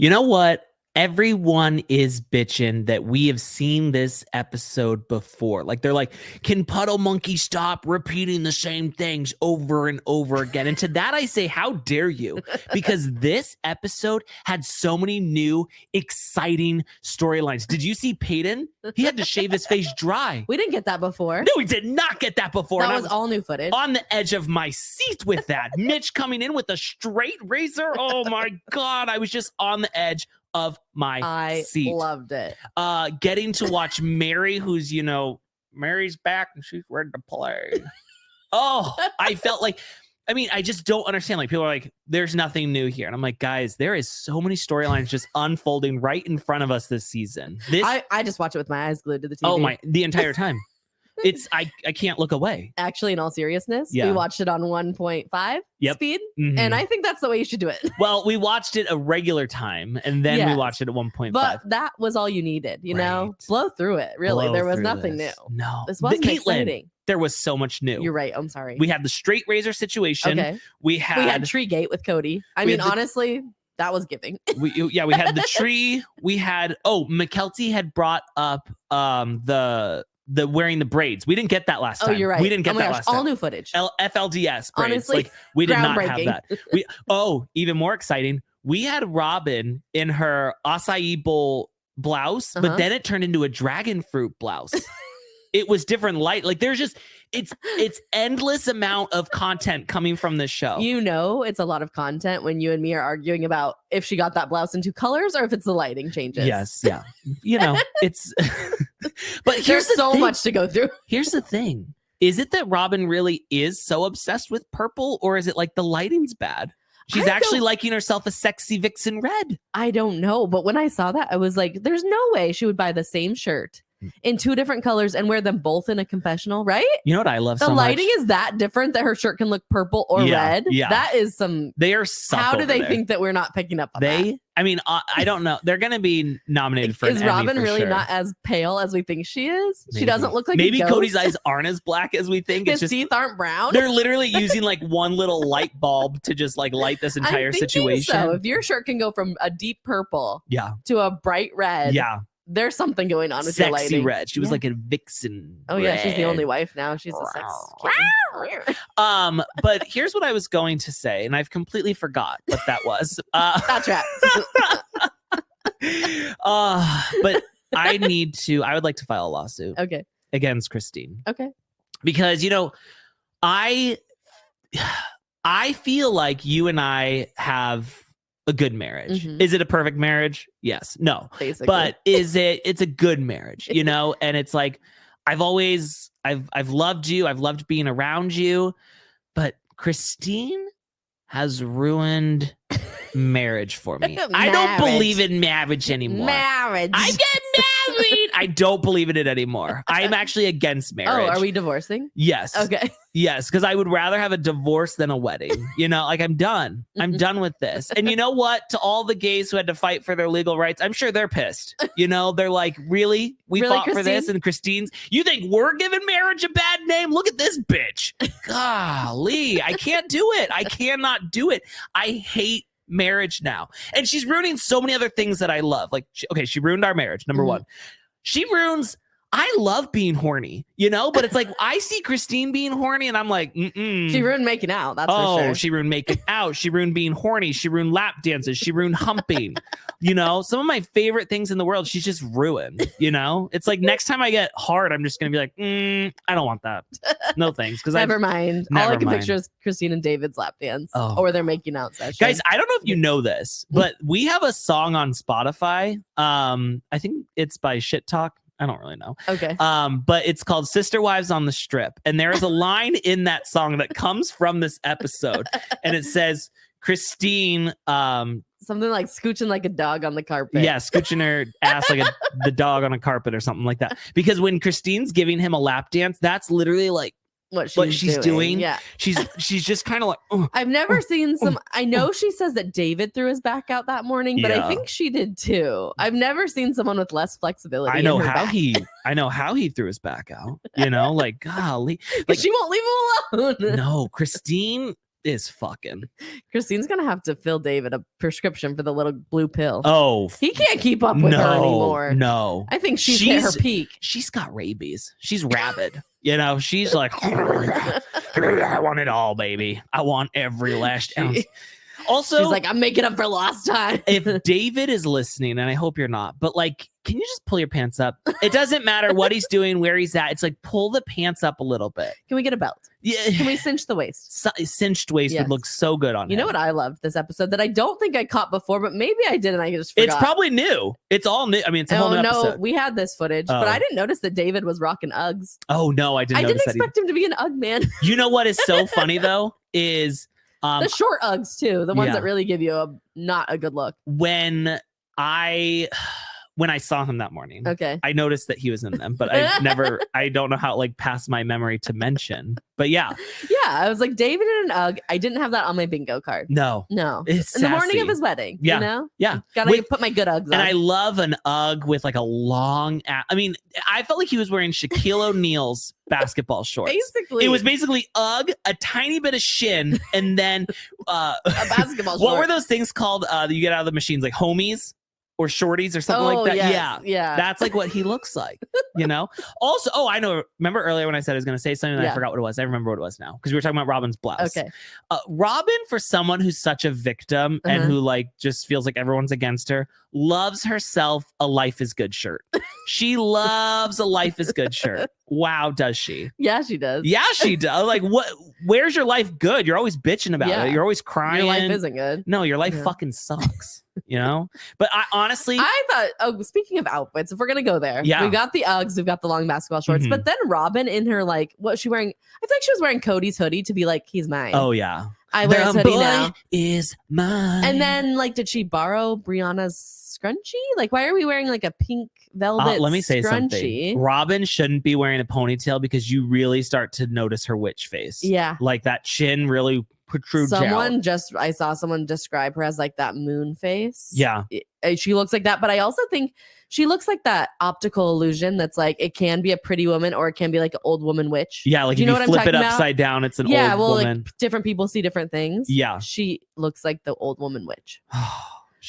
You know what? Everyone is bitching that we have seen this episode before. Like, they're like, can Puddle Monkey stop repeating the same things over and over again? And to that I say, how dare you? Because this episode had so many new, exciting storylines. Did you see Peyton? He had to shave his face dry. We didn't get that before. No, we did not get that before. That was all new footage. On the edge of my seat with that. Mitch coming in with a straight razor. Oh my God. I was just on the edge of my seat. I loved it. Getting to watch Meri, who's, Meri's back and she's ready to play. Oh, I felt like, I just don't understand. Like, people are like, there's nothing new here. And I'm like, guys, there is so many storylines just unfolding right in front of us this season. I just watch it with my eyes glued to the TV. The entire time. I can't look away. Actually, in all seriousness, we watched it on 1.5 speed, and I think that's the way you should do it. Well, we watched it a regular time, and then we watched it at 1.5. But that was all you needed, you know? Blow through it, really. There was nothing new. No. This wasn't exciting. There was so much new. You're right. I'm sorry. We had the straight razor situation. Okay. We had Tree Gate with Cody. Honestly, that was giving. We had the tree. We had, McKelty had brought up the wearing the braids. We didn't get that last time. Oh, you're right. We didn't get that last time. All new footage. FLDS braids. Honestly, we did not have that. Even more exciting. We had Robyn in her acai bowl blouse, but then it turned into a dragon fruit blouse. It was different light. Like, there's just, it's endless amount of content coming from this show. It's a lot of content when you and me are arguing about if she got that blouse in 2 colors or if it's the lighting changes. Yes. Yeah. It's, but there's so much to go through. Here's the thing. Is it that Robyn really is so obsessed with purple, or is it like the lighting's bad? She's actually liking herself a sexy vixen red. I don't know. But when I saw that, I was like, there's no way she would buy the same shirt in 2 different colors and wear them both in a confessional, right? You know what I love so much? The lighting much? Is that different that her shirt can look purple or red? Yeah. That is some... They are suck. How do they think that we're not picking up on that? I don't know. They're going to be nominated for Is an Emmy Robyn for really sure. not as pale as we think she is? Maybe. She doesn't look like Maybe a ghost. Cody's eyes aren't as black as we think. His teeth aren't brown. They're literally using like one little light bulb to just like light this entire situation. So if your shirt can go from a deep purple to a bright red, there's something going on with your lighting. Sexy red. She was like a vixen. Oh yeah, she's the only wife now. She's a sex kitten. But here's what I was going to say, and I've completely forgot what that was. That tracks. But I would like to file a lawsuit. Okay. Against Christine. Okay. Because I feel like you and I have a good marriage. Mm-hmm. Is it a perfect marriage? Yes. No. Basically. But it's a good marriage, and it's like I've loved you. I've loved being around you, but Christine has ruined marriage for me. I don't believe in marriage anymore. I get married. I don't believe in it anymore. I'm actually against marriage. Oh, are we divorcing? Yes. Okay. Yes, because I would rather have a divorce than a wedding. I'm done. I'm done with this. And you know what? To all the gays who had to fight for their legal rights, I'm sure they're pissed. They're like, really? We fought for this? And Christine's, you think we're giving marriage a bad name? Look at this bitch. Golly, I can't do it. I cannot do it. I hate marriage now. And she's ruining so many other things that I love. Like, she ruined our marriage, number one. She ruins... I love being horny, but it's like I see Christine being horny and I'm like, She ruined making out. That's for sure. She ruined making out. She ruined being horny. She ruined lap dances. She ruined humping. Some of my favorite things in the world, she's just ruined. It's like next time I get hard, I'm just going to be like, I don't want that. No thanks. Because Never mind. All I can picture is Christine and David's lap dance or their making out session. Guys, I don't know if you know this, but we have a song on Spotify. I think it's by Shit Talk. I don't really know. Okay. But it's called Sister Wives on the Strip. And there is a line in that song that comes from this episode. And it says, Christine... something like scooching like a dog on the carpet. Yeah, scooching her ass like the dog on a carpet or something like that. Because when Christine's giving him a lap dance, that's literally like what she's doing. Yeah. She's just kind of like, I've never seen I know she says that David threw his back out that morning, but I think she did too. I've never seen someone with less flexibility. I know how he threw his back out, like, golly. Like, she won't leave him alone. No, Christine is fucking. Christine's gonna have to fill David a prescription for the little blue pill. Oh, he can't keep up with her anymore. No, I think she's hit her peak. She's got rabies. She's rabid. You know, she's like, I want it all, baby. I want every last ounce. Also, she's like, I'm making up for lost time. If David is listening, and I hope you're not, but like, can you just pull your pants up? It doesn't matter what he's doing, where he's at. It's like, pull the pants up a little bit. Can we get a belt? Yeah. Can we cinch the waist? Cinched waist would look so good on You know what I loved this episode that I don't think I caught before, but maybe I did and I just forgot. It's probably new. It's all new. I mean, it's a whole new episode. We had this footage, but I didn't notice that David was rocking Uggs. Oh, no, I didn't notice that. I didn't expect him to be an Ugg man. You know what is so funny, though, is... the short Uggs, too. The ones that really give you not a good look. When I saw him that morning, I noticed that he was in them, but I don't know how it like passed my memory to mention. But yeah, I was like, David in an Ugg. I didn't have that on my bingo card. No, it's in the morning of his wedding. Yeah, you know? Yeah, gotta put my good Uggs on. And I love an Ugg with like a long. I mean, I felt like he was wearing Shaquille O'Neal's basketball shorts. Basically, it was basically Ugg, a tiny bit of shin, and then a basketball. What were those things called that you get out of the machines, like homies? Or shorties or something like that. Yes, yeah. That's like what he looks like, you know? Also, I know. Remember earlier when I said I was going to say something and I forgot what it was? I remember what it was now because we were talking about Robyn's blouse. Okay. Robyn, for someone who's such a victim and who like just feels like everyone's against her, loves herself a Life is Good shirt. She loves a Life is Good shirt. Wow, does she? Yeah, she does. Yeah, she does. Like, what? Where's your life good? You're always bitching about it. You're always crying. Your life isn't good. No, your life fucking sucks. You know? But I honestly, speaking of outfits, if we're gonna go there, we got the Uggs, we've got the long basketball shorts, but then Robyn in her like, what was she wearing? I feel like she was wearing Cody's hoodie to be like, he's mine. Oh yeah. I wear his hoodie now. Is mine. And then like, did she borrow Brianna's scrunchie? Like, why are we wearing like a pink velvet let me say scrunchie? Something. Robyn shouldn't be wearing a ponytail because you really start to notice her witch face. Yeah. Like that chin really protrudes out. I saw someone describe her as like that moon face. Yeah. She looks like that, but I also think she looks like that optical illusion that's like, it can be a pretty woman or it can be like an old woman witch. Yeah, like if you flip it upside down, it's an old woman. Like different people see different things. Yeah. She looks like the old woman witch.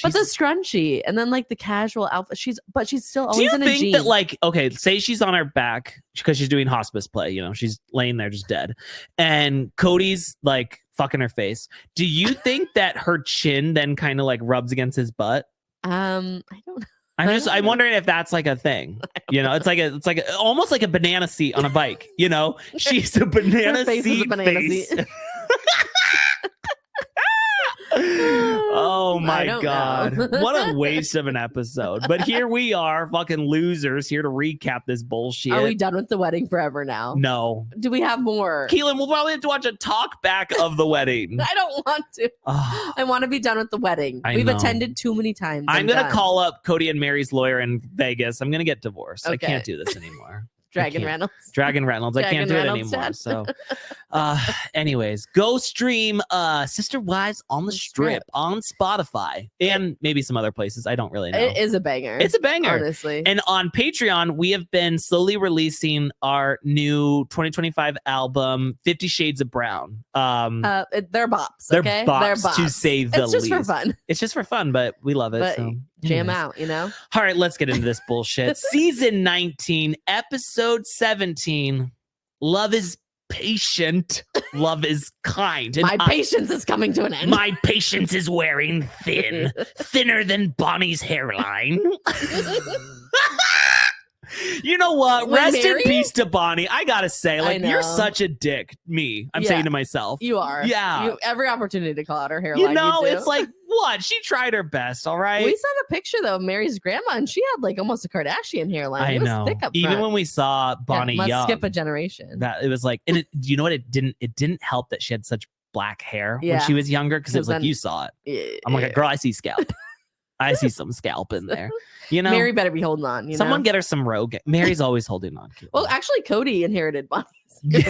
But the scrunchie and then like the casual outfit, she's still always in a jean. Do you think that like, okay, say she's on her back because she's doing hospice play, you know, she's laying there just dead, and Cody's like fucking her face. Do you think that her chin then kind of like rubs against his butt? I don't know. I'm wondering if that's like a thing. You know, it's like almost like a banana seat on a bike. You know, she's a banana seat face. Oh my God. What a waste of an episode. But here we are, fucking losers, here to recap this bullshit. Are we done with the wedding forever now? No. Do we have more? Keelan, we'll probably have to watch a talk back of the wedding. I don't want to. I want to be done with the wedding. We've attended too many times. I'm going to call up Kody and Meri's lawyer in Vegas. I'm going to get divorced. I can't do this anymore. Dragon Reynolds. I can't do it anymore. So, anyways, go stream Sister Wives on the Strip on Spotify and maybe some other places. I don't really know. It is a banger. It's a banger, honestly. And on Patreon, we have been slowly releasing our new 2025 album, 50 Shades of Brown. They're bops. They're bops, to say the least. It's just for fun. It's just for fun, but we love it. But so. Jam out, you know? All right, let's get into this bullshit. Season 19, episode 17. Love is patient. Love is kind. And my patience is coming to an end. My patience is wearing thin. Thinner than Bonnie's hairline. You know what? Rest in peace to Bonnie. I gotta say, like, you're such a dick. I'm saying to myself. You are. Yeah. Every opportunity to call out her hairline. You know, it's like, what? She tried her best, all right? We saw the picture, though, of Meri's grandma, and she had, like, almost a Kardashian hairline. I know. Thick up Even when we saw Bonnie young. Skip a generation. That it was like, and you know what? It didn't help that she had such black hair when she was younger, because it was like, you saw it. Yeah, I'm like, girl, I see scalp. I see some scalp in there. You know, Meri better be holding on. Someone get her some Rogaine. Meri's always holding on. Well, actually, Kody inherited Bonnie's.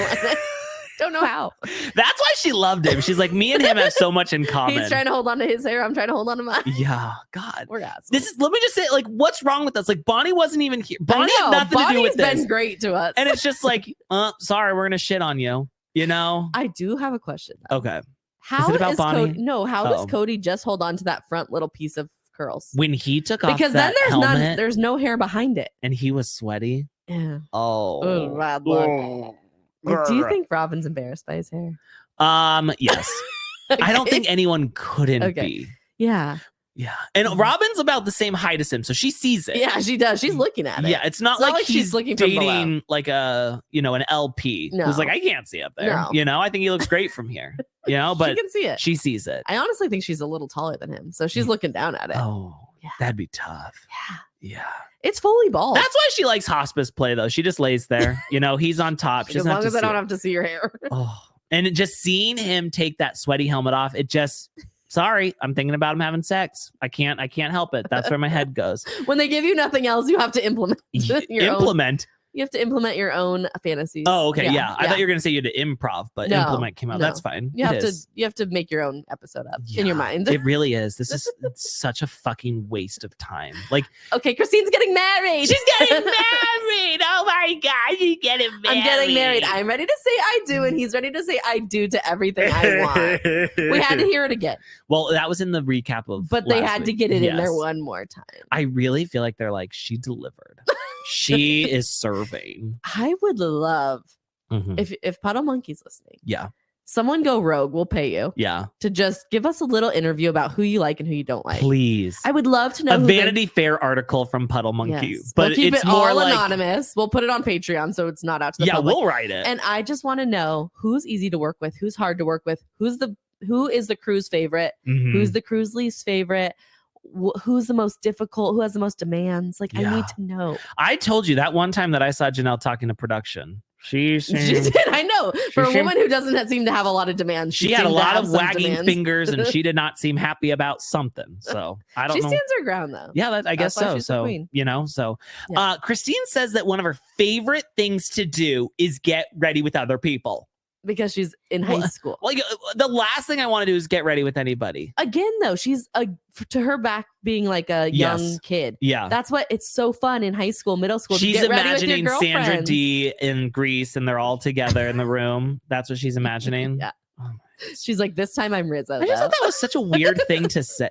Don't know how. That's why she loved him. She's like, me and him have so much in common. He's trying to hold on to his hair. I'm trying to hold on to mine. Yeah, God. We're assholes. Let me just say, like, what's wrong with us? Like, Bonnie wasn't even here. Bonnie had nothing to do with this. Bonnie's been great to us. And it's just like, sorry, we're gonna shit on you. You know. I do have a question, though. Okay. How is it about Bonnie? Cody? No, how does Cody just hold on to that front little piece of curls when he took off because that then helmet, there's no hair behind it, and he was sweaty. Yeah. Oh, bad luck. Like, do you think Robyn's embarrassed by his hair? Yes. Okay. I don't think anyone couldn't be. Yeah. Yeah. And Robyn's about the same height as him, so she sees it. Yeah, she does. She's looking at it. Yeah, it's not like she's looking dating like an LP who's like, I can't see up there. No. I think he looks great from here. But she can see it. She sees it. I honestly think she's a little taller than him, so she's looking down at it. Oh, yeah. That'd be tough. Yeah. It's fully bald. That's why she likes hospice play, though. She just lays there. He's on top. As long as I don't have to see your hair. And just seeing him take that sweaty helmet off, it just... Sorry, I'm thinking about him having sex. I can't help it. That's where my head goes. When they give you nothing else, you have to implement implement. You have to implement your own fantasies. Oh, okay, yeah. I thought you were gonna say you had to improv, but implement came out. No. That's fine. You have to make your own episode up in your mind. It really is. This is such a fucking waste of time. Like, okay, Christine's getting married. She's getting married. Oh my god, she's getting married. I'm getting married. I'm ready to say I do, and he's ready to say I do to everything I want. We had to hear it again. Well, that was in the recap of. But they had to get it in there one more time. I really feel like they're like, she delivered. She is serving. I would love if Puddle Monkey's listening. Yeah. Someone go rogue. We'll pay you. Yeah. To just give us a little interview about who you like and who you don't like. Please. I would love to know. A Vanity Fair article from Puddle Monkey. Yes. But we'll keep it's it more all like, anonymous. We'll put it on Patreon so it's not out to the public. Yeah, we'll write it. And I just want to know who's easy to work with, who's hard to work with, who is the crew's favorite, who's the crew's least favorite. Who's the most difficult, who has the most demands. Like, I need to know. I told you that one time that I saw Janelle talking to production. She did. I know. For a woman who doesn't seem to have a lot of demands, she had a lot of wagging fingers, and she did not seem happy about something. So I don't know. She stands her ground, though. Yeah, I guess so. So Christine says that one of her favorite things to do is get ready with other people. Because she's in high school. Like, the last thing I want to do is get ready with anybody. Again, though, she's to her back being like a young kid. Yeah. That's what it's so fun in high school, middle school. She's imagining Sandra D in Greece and they're all together in the room. That's what she's imagining. Yeah. Oh, she's like, this time I'm Rizzo. I just thought that was such a weird thing to say.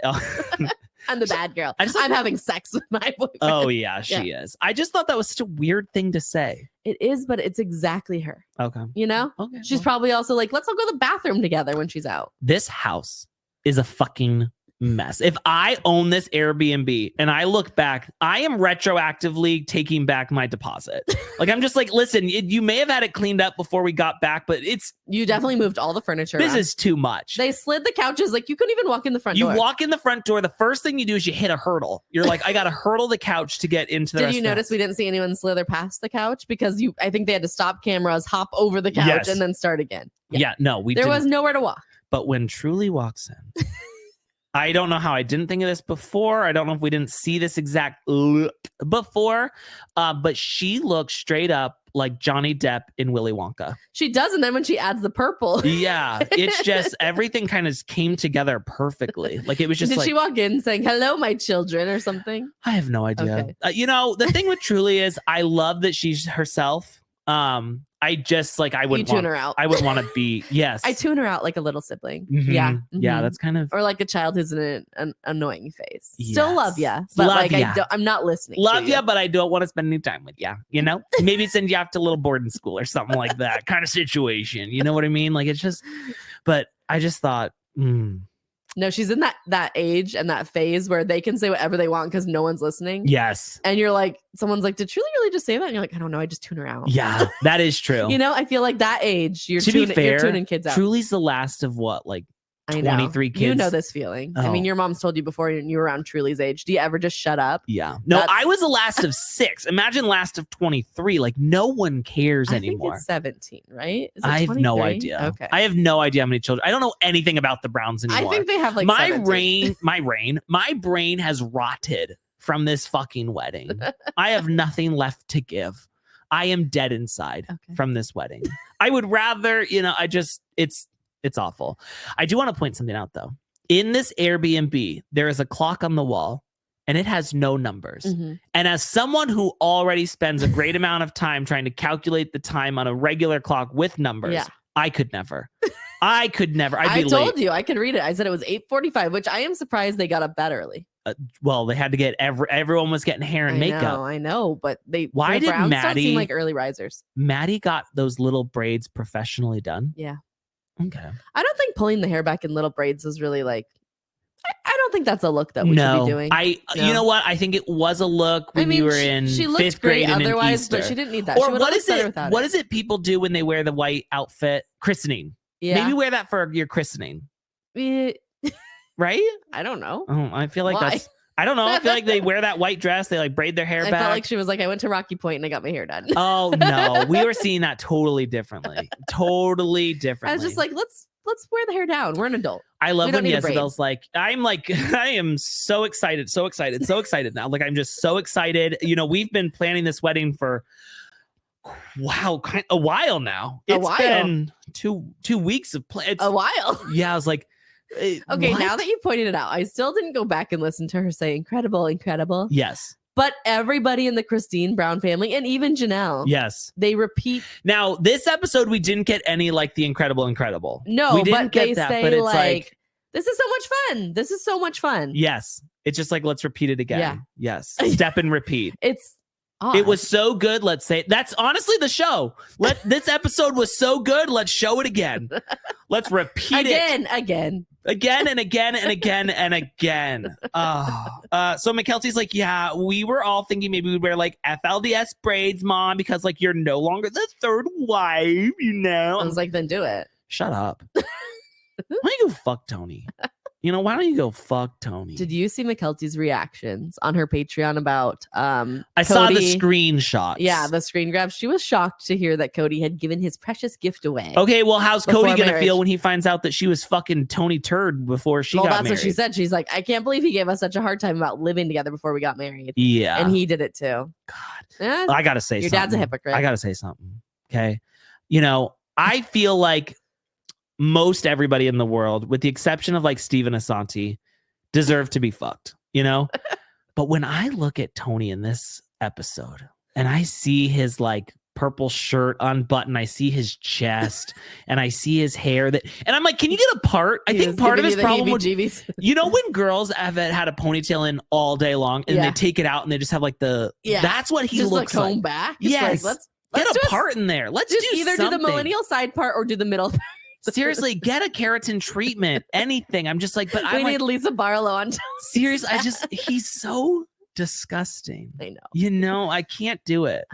I'm the bad girl. I'm having sex with my boyfriend. Oh, yeah, she is. I just thought that was such a weird thing to say. It is, but it's exactly her. Okay. Okay. She's probably also like, let's all go to the bathroom together when she's out. This house is a fucking mess. If I own this Airbnb and I look back, I am retroactively taking back my deposit. Like, I'm just like, listen, you may have had it cleaned up before we got back, but you definitely moved all the furniture. This is too much. They slid the couches. Like, you couldn't even walk in the front door. You walk in the front door. The first thing you do is you hit a hurdle. You're like, I got to hurdle the couch to get into the Did you notice we didn't see anyone slither past the couch? Because I think they had to stop cameras, hop over the couch, and then start again. Yeah, no, there was nowhere to walk. But when Truly walks in, I don't know how I didn't think of this before. I don't know if we didn't see this exact look before, but she looks straight up like Johnny Depp in Willy Wonka. She does, and then when she adds the purple. Yeah, it's just everything kind of came together perfectly. Like, it was just Did she walk in saying, hello, my children, or something? I have no idea. Okay. The thing with Truly is I love that she's herself. I just I wouldn't tune her out. I would want to be I tune her out like a little sibling. Mm-hmm. Yeah. Yeah, that's kind of or like a child who's in an annoying phase. Yes. Still love ya, but love ya. I'm not listening. Love ya, but I don't want to spend any time with ya. Maybe send you off to a little boarding school or something like that kind of situation. You know what I mean? Like, it's just. But I just thought. No, she's in that age and that phase where they can say whatever they want because no one's listening. Yes. And you're like, someone's like, did Truly really just say that? And you're like, I don't know. I just tune her out. Yeah, that is true. I feel like that age, you're to be fair, you're tuning kids out. Truly's the last of what, 23 kids? You know this feeling. Oh. I mean, your mom's told you before you were around Truly's age. Do you ever just shut up? Yeah. No, I was the last of 6. Imagine last of 23. Like, no one cares anymore. I think it's 17, right? I have no idea. Okay. I have no idea how many children. I don't know anything about the Browns anymore. I think they have my brain has rotted from this fucking wedding. I have nothing left to give. I am dead inside from this wedding. I would rather, it's awful. I do want to point something out, though. In this Airbnb, there is a clock on the wall, and it has no numbers. Mm-hmm. And as someone who already spends a great amount of time trying to calculate the time on a regular clock with numbers, I could never. I could never. I told you I could read it. I said it was 8:45, which I am surprised they got up that early. Well, they had to get everyone was getting hair and makeup. I know, but why did Maddie seem like early risers? Maddie got those little braids professionally done. Yeah. Okay. I don't think pulling the hair back in little braids is really like. I don't think that's a look that we should be doing. You know what? I think it was a look when you were in she looked 5th grade great and otherwise, Easter. But she didn't need that. Or what is it? What is it people do when they wear the white outfit? Christening. Yeah. Maybe wear that for your christening. Right? I don't know. I feel like that's. I don't know. I feel like they wear that white dress. They like braid their hair back. I felt like she was like, I went to Rocky Point and I got my hair done. Oh no, we were seeing that totally differently. Totally differently. I was just like, let's wear the hair down. We're an adult. I love when Jezebel's like, I am so excited now. Like I'm just so excited. You know, we've been planning this wedding for a while now. It's been two weeks of play. A while. Yeah, I was like. Okay, now that you pointed it out, I still didn't go back and listen to her say incredible. Yes. But everybody in the Christine Brown family and even Janelle. Yes. They repeat. Now, this episode, we didn't get any like the incredible. No, we didn't get that, say, but it's like, this is so much fun. This is so much fun. Yes. It's just like, let's repeat it again. Yeah. Yes. Step and repeat. It's odd. It was so good. Let's say that's honestly the show. This episode was so good. Let's show it again. Let's repeat again. Again and again and again and again. So McKelty's like, yeah, we were all thinking maybe we'd wear like FLDS braids, Mom, because like you're no longer the third wife, you know. I was like, then do it. Shut up. Why don't you go fuck Tony? You know, why don't you go fuck Tony? Did you see McKelty's reactions on her Patreon about I saw the screenshots. Yeah, the screen grabs. She was shocked to hear that Cody had given his precious gift away. Okay, well, how's Cody gonna feel when he finds out that she was fucking Tony Turd before she got married? Well, that's what she said. She's like, I can't believe he gave us such a hard time about living together before we got married. Yeah. And he did it too. God. I gotta say your something. Dad's a hypocrite. I gotta say something. Okay. You know, I feel like most everybody in the world, with the exception of like Steven Asante, deserve to be fucked, you know? But when I look at Tony in this episode and I see his like purple shirt unbuttoned, I see his chest and I see his hair and I'm like, can you get a part? I think part of his problem would, you know, when girls have had a ponytail in all day long and they take it out and they just have like that's what he just looks like. Comb back. Yes. Like, let's get a part in there. Let's just do either something. Do the millennial side part or do the middle part. Seriously, get a keratin treatment, anything. I'm just like, but we need Lisa Barlow on. Seriously, he's so disgusting. I know. You know, I can't do it.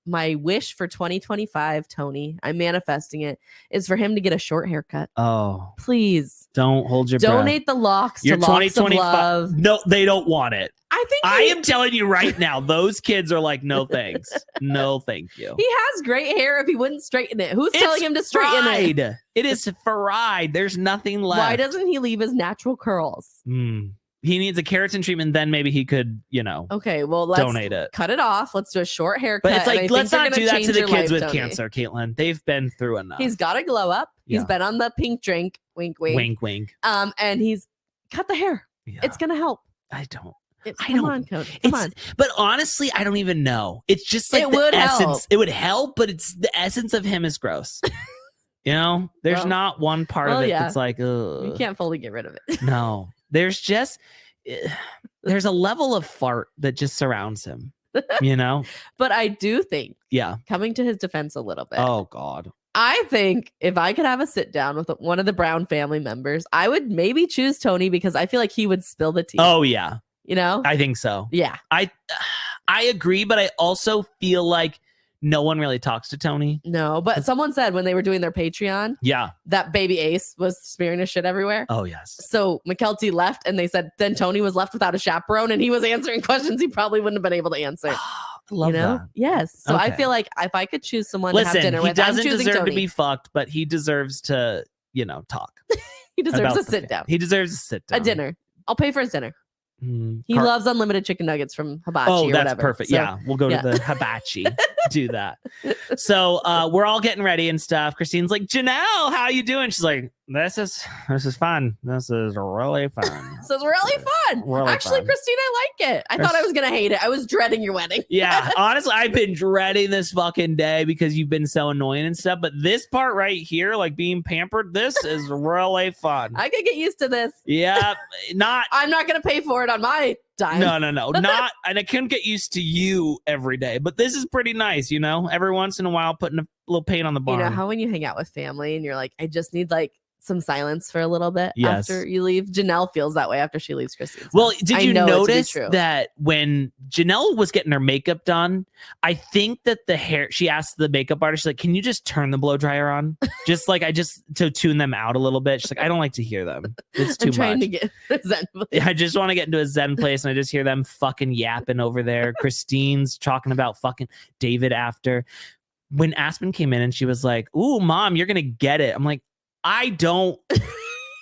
My wish for 2025, Tony, I'm manifesting it, is for him to get a short haircut. Oh, please don't hold your donate breath. The locks to Locks of Love. No, they don't want it. I am telling you right now, those kids are like, no thanks. No, thank you. He has great hair if he wouldn't straighten it. Who's telling him to straighten it? It is fried. There's nothing left. Why doesn't he leave his natural curls? He needs a keratin treatment, then maybe he could, you know. Okay, well, let's donate it. Cut it off. Let's do a short haircut. But it's like, let's not do that to the kids with cancer, Caitlin. They've been through enough. He's got to glow up. Yeah. He's been on the pink drink. Wink, wink. Wink, wink. And he's cut the hair. Yeah. It's going to help. Come on, Cody. Come on. But honestly, I don't even know. It's just like the essence. It would help, but it's the essence of him is gross. You know, there's not one part of it that's like, ugh. You can't fully get rid of it. No, there's a level of fart that just surrounds him, you know? But I do think, coming to his defense a little bit. Oh, God. I think if I could have a sit down with one of the Brown family members, I would maybe choose Tony because I feel like he would spill the tea. Oh, yeah. You know? I think so. Yeah. I agree, but I also feel like no one really talks to Tony. No, but someone said when they were doing their Patreon, that baby Ace was smearing his shit everywhere. Oh, yes. So McKelty left and they said then Tony was left without a chaperone and he was answering questions he probably wouldn't have been able to answer. I love that. Yes. So I feel like if I could choose someone to have dinner with, I'm choosing Tony. He doesn't deserve to be fucked, but he deserves to, you know, talk. He deserves a sit down. He deserves a sit down. A dinner. I'll pay for his dinner. He loves unlimited chicken nuggets from Hibachi. Oh, that's whatever. perfect. So, yeah, we'll go to the Hibachi. Do that. So we're all getting ready and stuff. Christine's like, Janelle, how you doing? She's like, This is fun. This is really fun. This is really fun. Really Actually, fun. Christine, I like it. I thought I was gonna hate it. I was dreading your wedding. Yeah, honestly, I've been dreading this fucking day because you've been so annoying and stuff. But this part right here, like being pampered, this is really fun. I could get used to this. Yeah, I'm not gonna pay for it on my dime. No, not. And I couldn't get used to you every day. But this is pretty nice, every once in a while, putting a little paint on the barn. You know how when you hang out with family and you're like, I just need like some silence for a little bit after you leave. Janelle feels that way after she leaves Christine's Well, house. did you notice that when Janelle was getting her makeup done, I think that she asked the makeup artist, like, can you just turn the blow dryer on? Just like, to tune them out a little bit. She's like, I don't like to hear them. It's too much. I'm trying to get a zen place. I just want to get into a zen place and I just hear them fucking yapping over there. Christine's talking about fucking David after. When Aspen came in and she was like, ooh, mom, you're going to get it. I'm like, I don't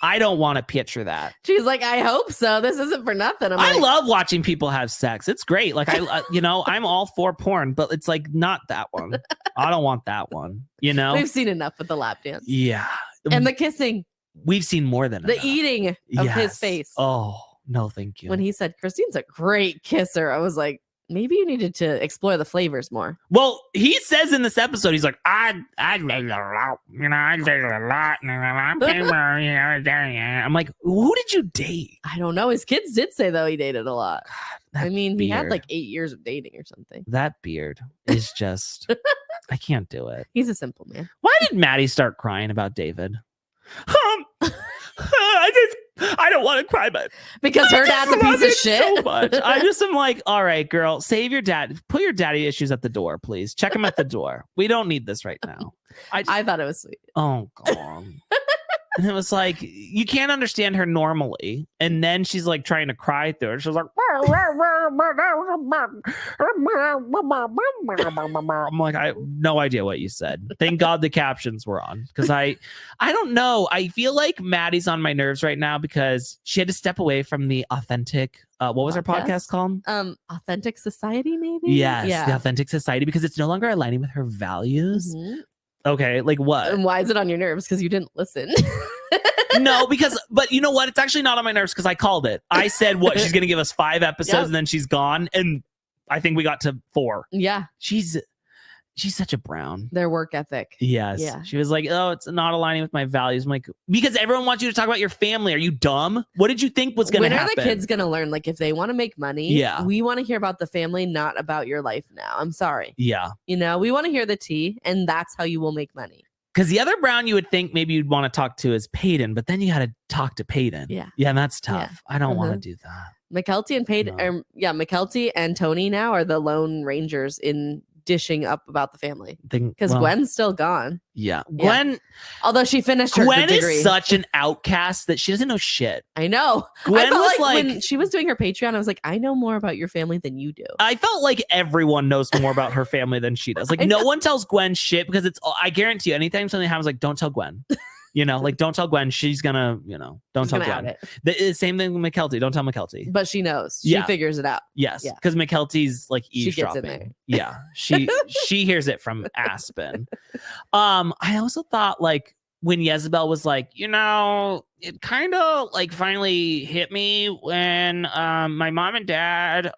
want to picture that. She's like, I hope so. This isn't for nothing. I love watching people have sex. It's great. Like I'm all for porn, but it's like not that one. I don't want that one. We've seen enough with the lap dance. Yeah. And the kissing. We've seen more than the enough. Eating of his face. Oh, no, thank you. When he said, Christine's a great kisser, I was like, maybe you needed to explore the flavors more. Well, he says in this episode, he's like, I did a lot, I did a lot. I'm like, who did you date? I don't know. His kids did say, though, he dated a lot. God, he had like 8 years of dating or something. That beard is just, I can't do it. He's a simple man. Why did Maddie start crying about David? I don't want to cry, but because her dad's a piece of shit. So much. I just am like, all right, girl, save your dad. Put your daddy issues at the door, please. Check him at the door. We don't need this right now. I thought it was sweet. Oh, God. And it was like, you can't understand her normally. And then she's like trying to cry through it. She's like, I'm like, I have no idea what you said. Thank God the captions were on. Because I don't know. I feel like Maddie's on my nerves right now because she had to step away from the authentic. What was her podcast called? Authentic Society, maybe? Yes, yeah. The Authentic Society, because it's no longer aligning with her values. Mm-hmm. Okay, like what? And why is it on your nerves? Because you didn't listen. No, but you know what? It's actually not on my nerves because I called it. I said, what? She's going to give us 5 episodes and then she's gone. And I think we got to 4. Yeah. She's such a brown. Their work ethic. Yes. Yeah. She was like, oh, it's not aligning with my values. I'm like, because everyone wants you to talk about your family. Are you dumb? What did you think was going to happen? When are the kids going to learn? Like, if they want to make money, we want to hear about the family, not about your life now. I'm sorry. Yeah. We want to hear the tea, and that's how you will make money. Because the other brown you would think maybe you'd want to talk to is Peyton, but then you got to talk to Peyton. Yeah. Yeah, and that's tough. Yeah. I don't want to do that. McKelty and Peyton, McKelty and Tony now are the lone rangers in dishing up about the family because Gwen's still gone. Yeah, Gwen. Although she finished her Gwen degree. Is such an outcast that she doesn't know shit. I know. Gwen I felt was like when she was doing her Patreon, I was like, I know more about your family than you do. I felt like everyone knows more about her family than she does. Like no one tells Gwen shit because I guarantee you, anytime something happens, like don't tell Gwen. Like don't tell Gwen. She's gonna, don't tell Gwen. The same thing with McKelty. Don't tell McKelty. But she knows. She figures it out. Yes. Because McKelty's like eavesdropping. She gets in there. Yeah. She hears it from Aspen. I also thought like when Jezebel was like, it kind of like finally hit me when my mom and dad,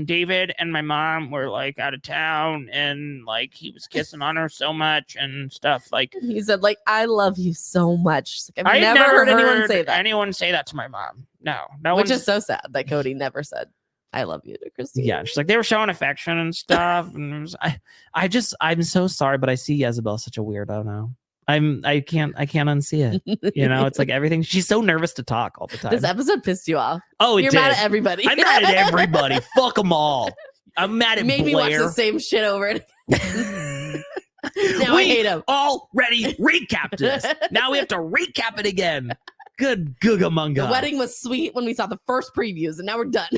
David and my mom were like out of town and like he was kissing on her so much and stuff. Like he said, like, I love you so much. Like, I've never heard anyone say that. Anyone say that to my mom. No. Which is so sad that Cody never said I love you to Christine. Yeah, she's like they were showing affection and stuff. And I'm so sorry, but I see Jezebel such a weirdo now. I can't unsee it. It's like everything. She's so nervous to talk all the time. This episode pissed you off. Oh, You're mad at everybody. I'm mad at everybody. Fuck them all. I'm mad at Made Blair. Me watch the same shit over it. Now I hate him. Already recapped this. Now we have to recap it again. Good googamunga. The wedding was sweet when we saw the first previews, and now we're done.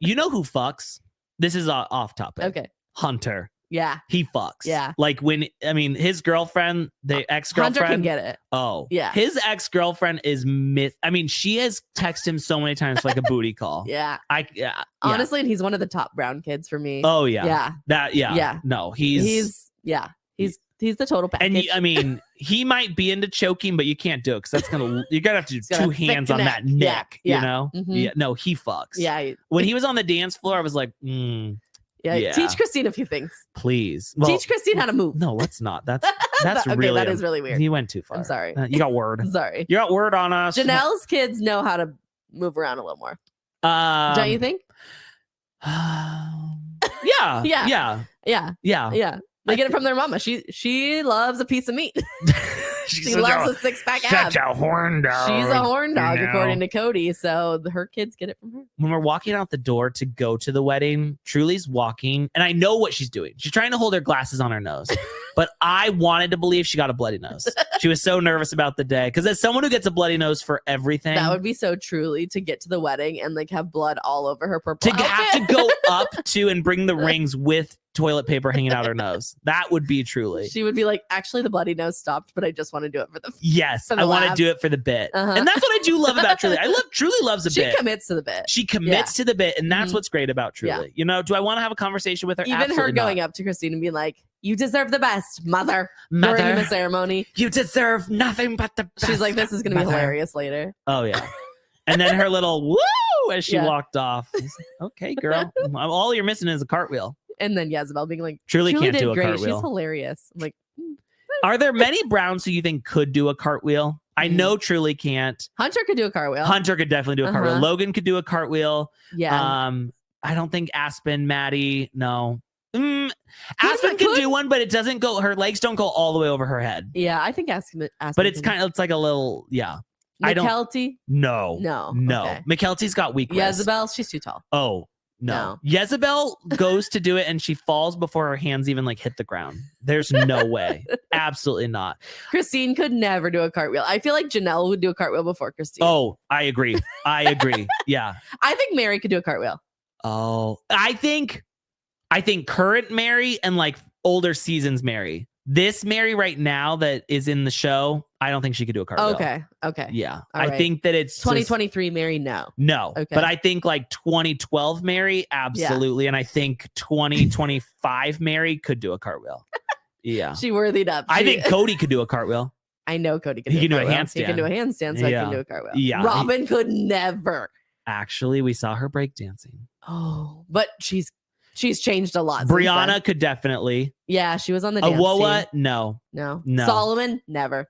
You know who fucks? This is off topic. Okay. Hunter. Yeah. He fucks. Yeah. Like his girlfriend, the ex-girlfriend. Hunter can get it. Oh. Yeah. His ex-girlfriend is she has texted him so many times like a booty call. Yeah. Yeah. Honestly, and he's one of the top brown kids for me. Oh, yeah. Yeah. Yeah. No, he's He's the total package. And he might be into choking, but you can't do it because that's you're gonna have to do two hands on that neck. Yeah. You know? Mm-hmm. Yeah. No, he fucks. Yeah. When he was on the dance floor, I was like, Yeah. Teach Christine a few things. Please. Teach Christine how to move. No, let's not. That's okay, really. That is really weird. You went too far. I'm sorry. You got word. I'm sorry. You got word on us. Janelle's kids know how to move around a little more. Don't you think? Yeah. They get it from their mama. She loves a piece of meat. She loves a 6-pack ab. Such a horn dog. She's a horn dog, according to Kody. So her kids get it from her. When we're walking out the door to go to the wedding, Truly's walking, and I know what she's doing. She's trying to hold her glasses on her nose. But I wanted to believe she got a bloody nose. She was so nervous about the day. Because as someone who gets a bloody nose for everything. That would be so Truly to get to the wedding and like have blood all over her purple outfit. Have to go up to and bring the rings with toilet paper hanging out her nose. That would be Truly. She would be like, actually, the bloody nose stopped, but I just want to do it for the Yes, I want to do it for the bit. And that's what I do love about Truly. Truly loves a bit. She commits to the bit. She commits to the bit, and that's what's great about Truly. Yeah. You know, do I want to have a conversation with her? Even Absolutely her going up to Christine and being like, you deserve the best, mother. During the ceremony. You deserve nothing but the best. She's like, this is going to be hilarious later. Oh, yeah. And then her little woo as she walked off. Like, okay, girl. All you're missing is a cartwheel. And then Jezebel being like, Truly can't do a great. cartwheel. She's hilarious. I'm like, are there many Browns who you think could do a cartwheel? I know Truly can't. Hunter could do a cartwheel. Hunter could definitely do a cartwheel. Logan could do a cartwheel. Yeah. I don't think Aspen, Maddie, no. Aspen can do one, but it doesn't go. Her legs don't go all the way over her head. Yeah, I think Aspen. But it's it's like a little, McKelty? No. Okay. McKelty's got weak wrists. Jezebel, she's too tall. Oh. No. Jezebel goes to do it and she falls before her hands even like hit the ground. There's no way. Absolutely not. Christine could never do a cartwheel. I feel like Janelle would do a cartwheel before Christine. Oh, I agree. Yeah. I think Meri could do a cartwheel. Oh, I think current Meri and like older seasons Meri. This Meri right now that is in the show, I don't think she could do a cartwheel. Okay. Yeah. I think that it's 2023 Meri, no. Okay. But I think like 2012 Meri, absolutely. Yeah. And I think 2025 Meri could do a cartwheel. Yeah. She worthied up. I think Kody could do a cartwheel. I know Kody can do a handstand. He can do a handstand, so I can do a cartwheel. Yeah. Robyn could never. Actually, we saw her breakdancing. Oh, but she's changed a lot. Brianna could definitely. Yeah, she was on the dance Awoa, team. No. Solomon, never.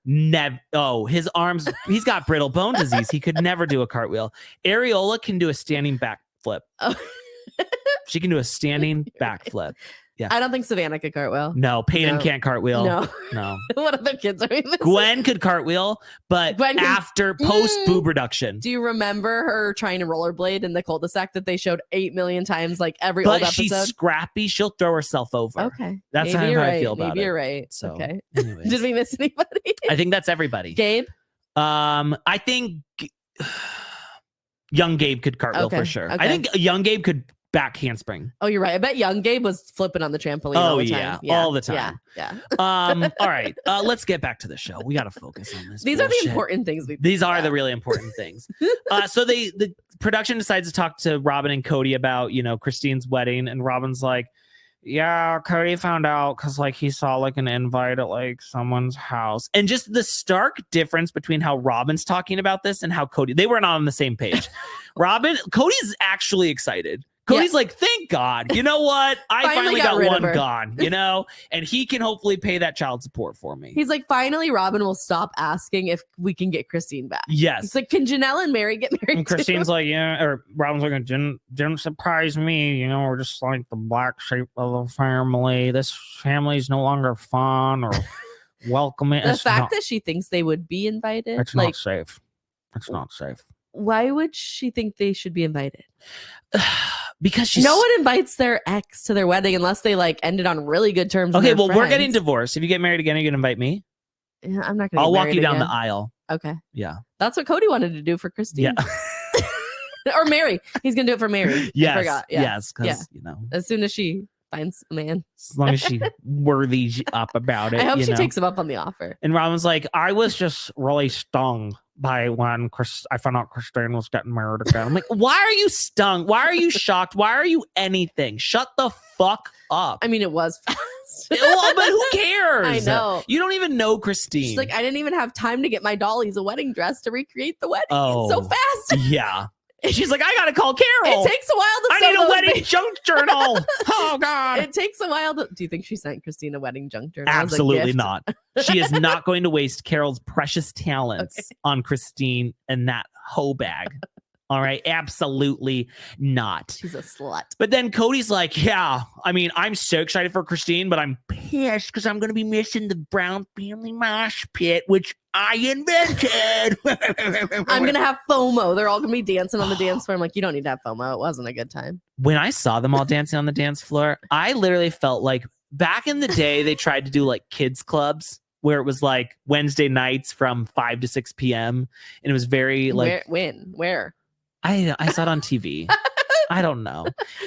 Oh, his arms, he's got brittle bone disease. He could never do a cartwheel. Areola can do a standing back flip. Oh. She can do a standing back flip. Yeah. I don't think Savannah could cartwheel. No, Peyton can't cartwheel. No. What other kids are we missing? Gwen could cartwheel, but after post boob reduction. Do you remember her trying to rollerblade in the cul-de-sac that they showed 8 million times, like every old episode? But she's scrappy. She'll throw herself over. Okay. That's how I feel about it. Maybe you're right. So, okay. Anyways. Did we miss anybody? I think that's everybody. Gabe? I think young Gabe could cartwheel for sure. Okay. I think young Gabe could back handspring. Oh, you're right. I bet young Gabe was flipping on the trampoline all the time. All the time. Yeah. All right. Let's get back to the show. We got to focus on this. These are the important things. These are the really important things. So the production decides to talk to Robyn and Kody about, Christine's wedding. And Robyn's like, yeah, Kody found out because like he saw like an invite at like someone's house. And just the stark difference between how Robyn's talking about this and how Kody, they were not on the same page. Cody's actually excited. Cody's like, thank God. You know what? I finally got one gone, and he can hopefully pay that child support for me. He's like, finally, Robyn will stop asking if we can get Christine back. Yes. He's like, can Janelle and Meri get married? And Christine's like, yeah, or Robyn's like, didn't surprise me. We're just like the black sheep of the family. This family's no longer fun or welcoming. The fact that she thinks they would be invited. It's not safe. It's not safe. Why would she think they should be invited? Because no one invites their ex to their wedding unless they like ended on really good terms. Okay, well, we're getting divorced. If you get married again, are you gonna invite me? Yeah, I'm not gonna. I'll walk you down the aisle. Okay. Yeah. That's what Kody wanted to do for Christine. Yeah. Or Meri. He's gonna do it for Meri. Yes. I forgot. Yeah. Yes. Because as soon as she finds a man, as long as she worthies up about it. I hope she takes him up on the offer. And Robyn's like, I was just really stung by when I found out Christine was getting married again. I'm like, why are you stung? Why are you shocked? Why are you anything? Shut the fuck up. I mean, it was fast. dressed. Well, but who cares? I know. You don't even know Christine. She's like, I didn't even have time to get my dollies a wedding dress to recreate the wedding. It's so fast. Yeah. She's like, I gotta call Carol. It takes a while to I need a wedding junk journal. Oh God. It takes a while to. Do you think she sent Christine a wedding junk journal? Absolutely not. She is not going to waste Carol's precious talents on Christine and that hoe bag. All right. Absolutely not. She's a slut. But then Cody's like, yeah, I mean, I'm so excited for Christine, but I'm pissed because I'm going to be missing the Brown family mosh pit, which I invented. I'm going to have FOMO. They're all going to be dancing on the dance floor. I'm like, you don't need to have FOMO. It wasn't a good time. When I saw them all dancing on the dance floor, I literally felt like back in the day, they tried to do like kids clubs where it was like Wednesday nights from 5 to 6 p.m. And it was very like. Where? I saw it on TV. I don't know.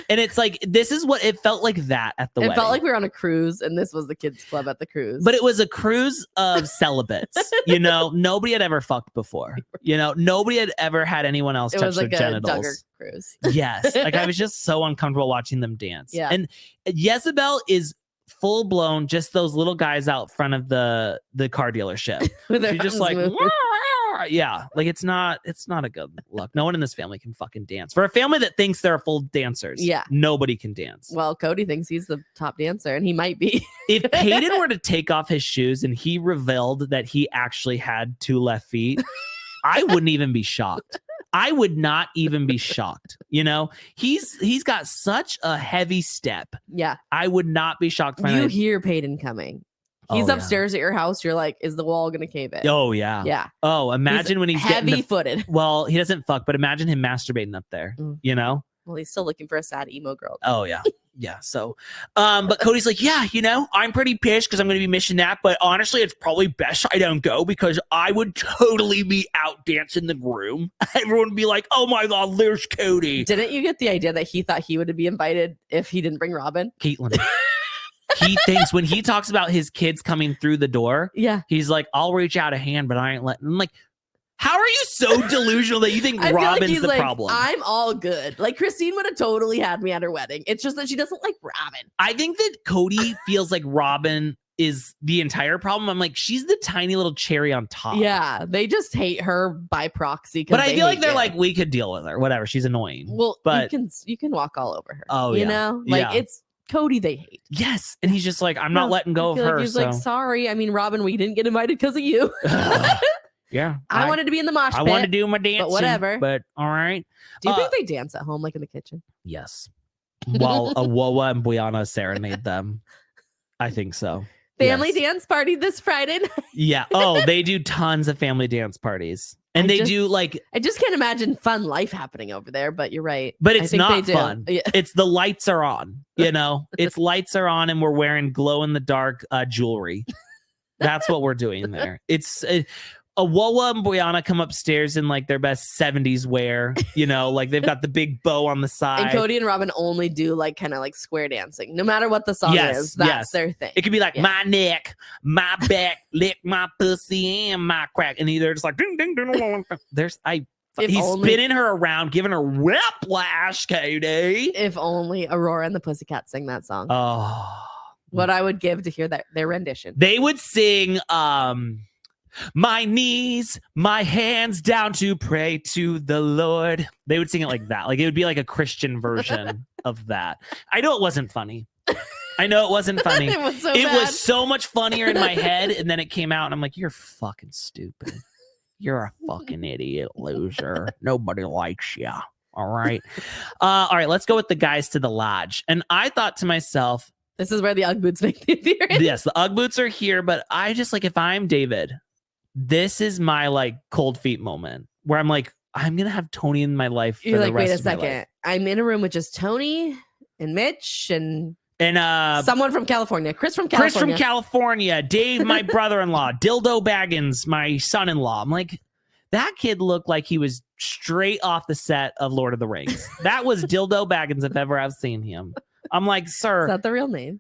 And it's like, this is what it felt like that at the wedding. It felt like we were on a cruise and this was the kids club at the cruise. But it was a cruise of celibates. You know, nobody had ever fucked before. You know, nobody had ever had anyone else touch their genitals. It was like a Duggar cruise. Yes. Like I was just so uncomfortable watching them dance. Yeah. And Jezebel is full blown, just those little guys out front of the car dealership. She's just like, yeah, like it's not a good look. No one in this family can fucking dance. For a family that thinks they're full dancers, nobody can dance. Well, Cody thinks he's the top dancer, and he might be. If Peyton were to take off his shoes and he revealed that he actually had 2 left feet, I wouldn't even be shocked. I would not even be shocked. You know, he's got such a heavy step. Yeah, I would not be shocked. You hear Peyton coming. He's upstairs at your house. You're like, is the wall going to cave in? Oh, yeah. Yeah. Oh, imagine when he's heavy-footed. Well, he doesn't fuck, but imagine him masturbating up there, you know? Well, he's still looking for a sad emo girl. Oh, yeah. Yeah. So, but Cody's like, yeah, you know, I'm pretty pissed because I'm going to be missing that. But honestly, it's probably best I don't go because I would totally be out dancing the groom. Everyone would be like, oh my God, there's Cody. Didn't you get the idea that he thought he would be invited if he didn't bring Robyn? Caitlin. He thinks when he talks about his kids coming through the door, he's like, I'll reach out a hand, but I ain't letting. I'm like, how are you so delusional that you think Robyn's the problem? I'm all good. Like Christine would have totally had me at her wedding. It's just that she doesn't like Robyn. I think that Cody feels like Robyn is the entire problem. I'm like, she's the tiny little cherry on top. Yeah, they just hate her by proxy. But I feel like they're like, we could deal with her. Whatever, she's annoying. Well, but you can walk all over her. Oh, you know, like it's Cody they hate. Yes. And he's just like, I'm not letting go of her. He's like, sorry. I mean, Robyn, we didn't get invited because of you. Yeah. I wanted to be in the mosh pit. I wanted to do my dancing. But whatever. But all right. Do you think they dance at home, like in the kitchen? Yes. While Awoa and Brianna serenade them. I think so. Family dance party this Friday night. Yeah. Oh, they do tons of family dance parties. And I just can't imagine fun life happening over there, but you're right. But it's not fun. Yeah. It's the lights are on, you know, it's lights are on and we're wearing glow in the dark jewelry. That's what we're doing there. It's Awoa and Brianna come upstairs in like their best 70s wear, you know, like they've got the big bow on the side. And Cody and Robyn only do like kind of like square dancing. No matter what the song is, that's their thing. It could be like my neck, my back, lick my pussy and my crack. And they're just like ding ding ding. He's spinning her around, giving her whiplash, Cody. If only Aurora and the Pussycats sing that song. Oh. What I would give to hear their rendition. They would sing my knees, my hands down to pray to the Lord. They would sing it like that. Like it would be like a Christian version of that. I know it wasn't funny. It was so much funnier in my head. And then it came out and I'm like, you're fucking stupid. You're a fucking idiot, loser. Nobody likes you. All right. All right. Let's go with the guys to the lodge. And I thought to myself, this is where the Ugg boots make the appearance. Yes, the Ugg boots are here. But I just like, if I'm David, this is my like cold feet moment where I'm like, I'm going to have Tony in my life. You're like, wait a second. I'm in a room with just Tony and Mitch and someone from California. Chris from California. Dave, my brother-in-law. Dildo Baggins, my son-in-law. I'm like, that kid looked like he was straight off the set of Lord of the Rings. That was Dildo Baggins if ever I've seen him. I'm like, sir. Is that the real name?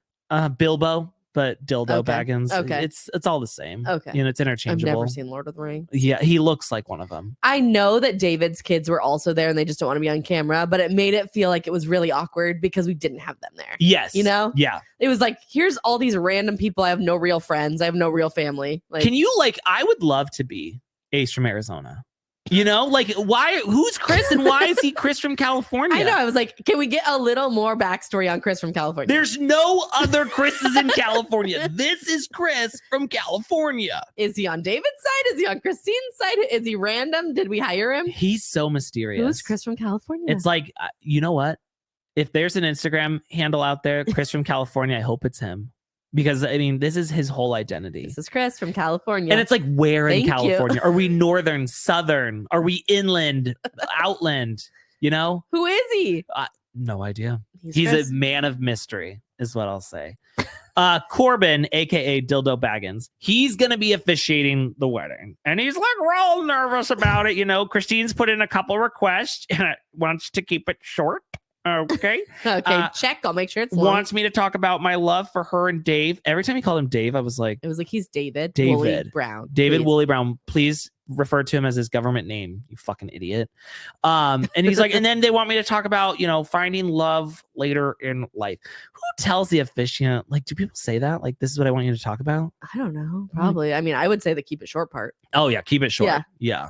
Bilbo. but dildo Baggins. Okay. It's all the same. Okay. You know, it's interchangeable. I've never seen Lord of the Rings. Yeah, he looks like one of them. I know that David's kids were also there and they just don't want to be on camera, but it made it feel like it was really awkward because we didn't have them there. Yes. You know? Yeah. It was like, here's all these random people. I have no real friends. I have no real family. Like, can you I would love to be Ace from Arizona. You know, who's Chris and why is he Chris from California? I know. I was like, can we get a little more backstory on Chris from California? There's no other Chris's in California. This is Chris from California. Is he on David's side? Is he on Christine's side? Is he random? Did we hire him? He's so mysterious. Who's Chris from California? It's like, you know what? If there's an Instagram handle out there, Chris from California, I hope it's him. Because, I mean, this is his whole identity. This is Chris from California. And it's like, where in Thank California? Are we northern, southern? Are we inland, outland? You know? Who is he? No idea. He's a man of mystery, is what I'll say. Corbin, a.k.a. Dildo Baggins, he's going to be officiating the wedding. And he's like, we're all nervous about it. You know, Christine's put in a couple requests and wants to keep it short. Okay. Okay. Check. I'll make sure it's long. Wants me to talk about my love for her and Dave. Every time he called him Dave, I was like, it was like, he's David Woolley Brown. David Woolley Brown. Please refer to him as his government name. You fucking idiot. And he's like, and then they want me to talk about, you know, finding love later in life. Who tells the officiant? Like, do people say that? Like, this is what I want you to talk about? I don't know. Probably. I mean, I would say the keep it short part. Oh yeah. Keep it short. Yeah.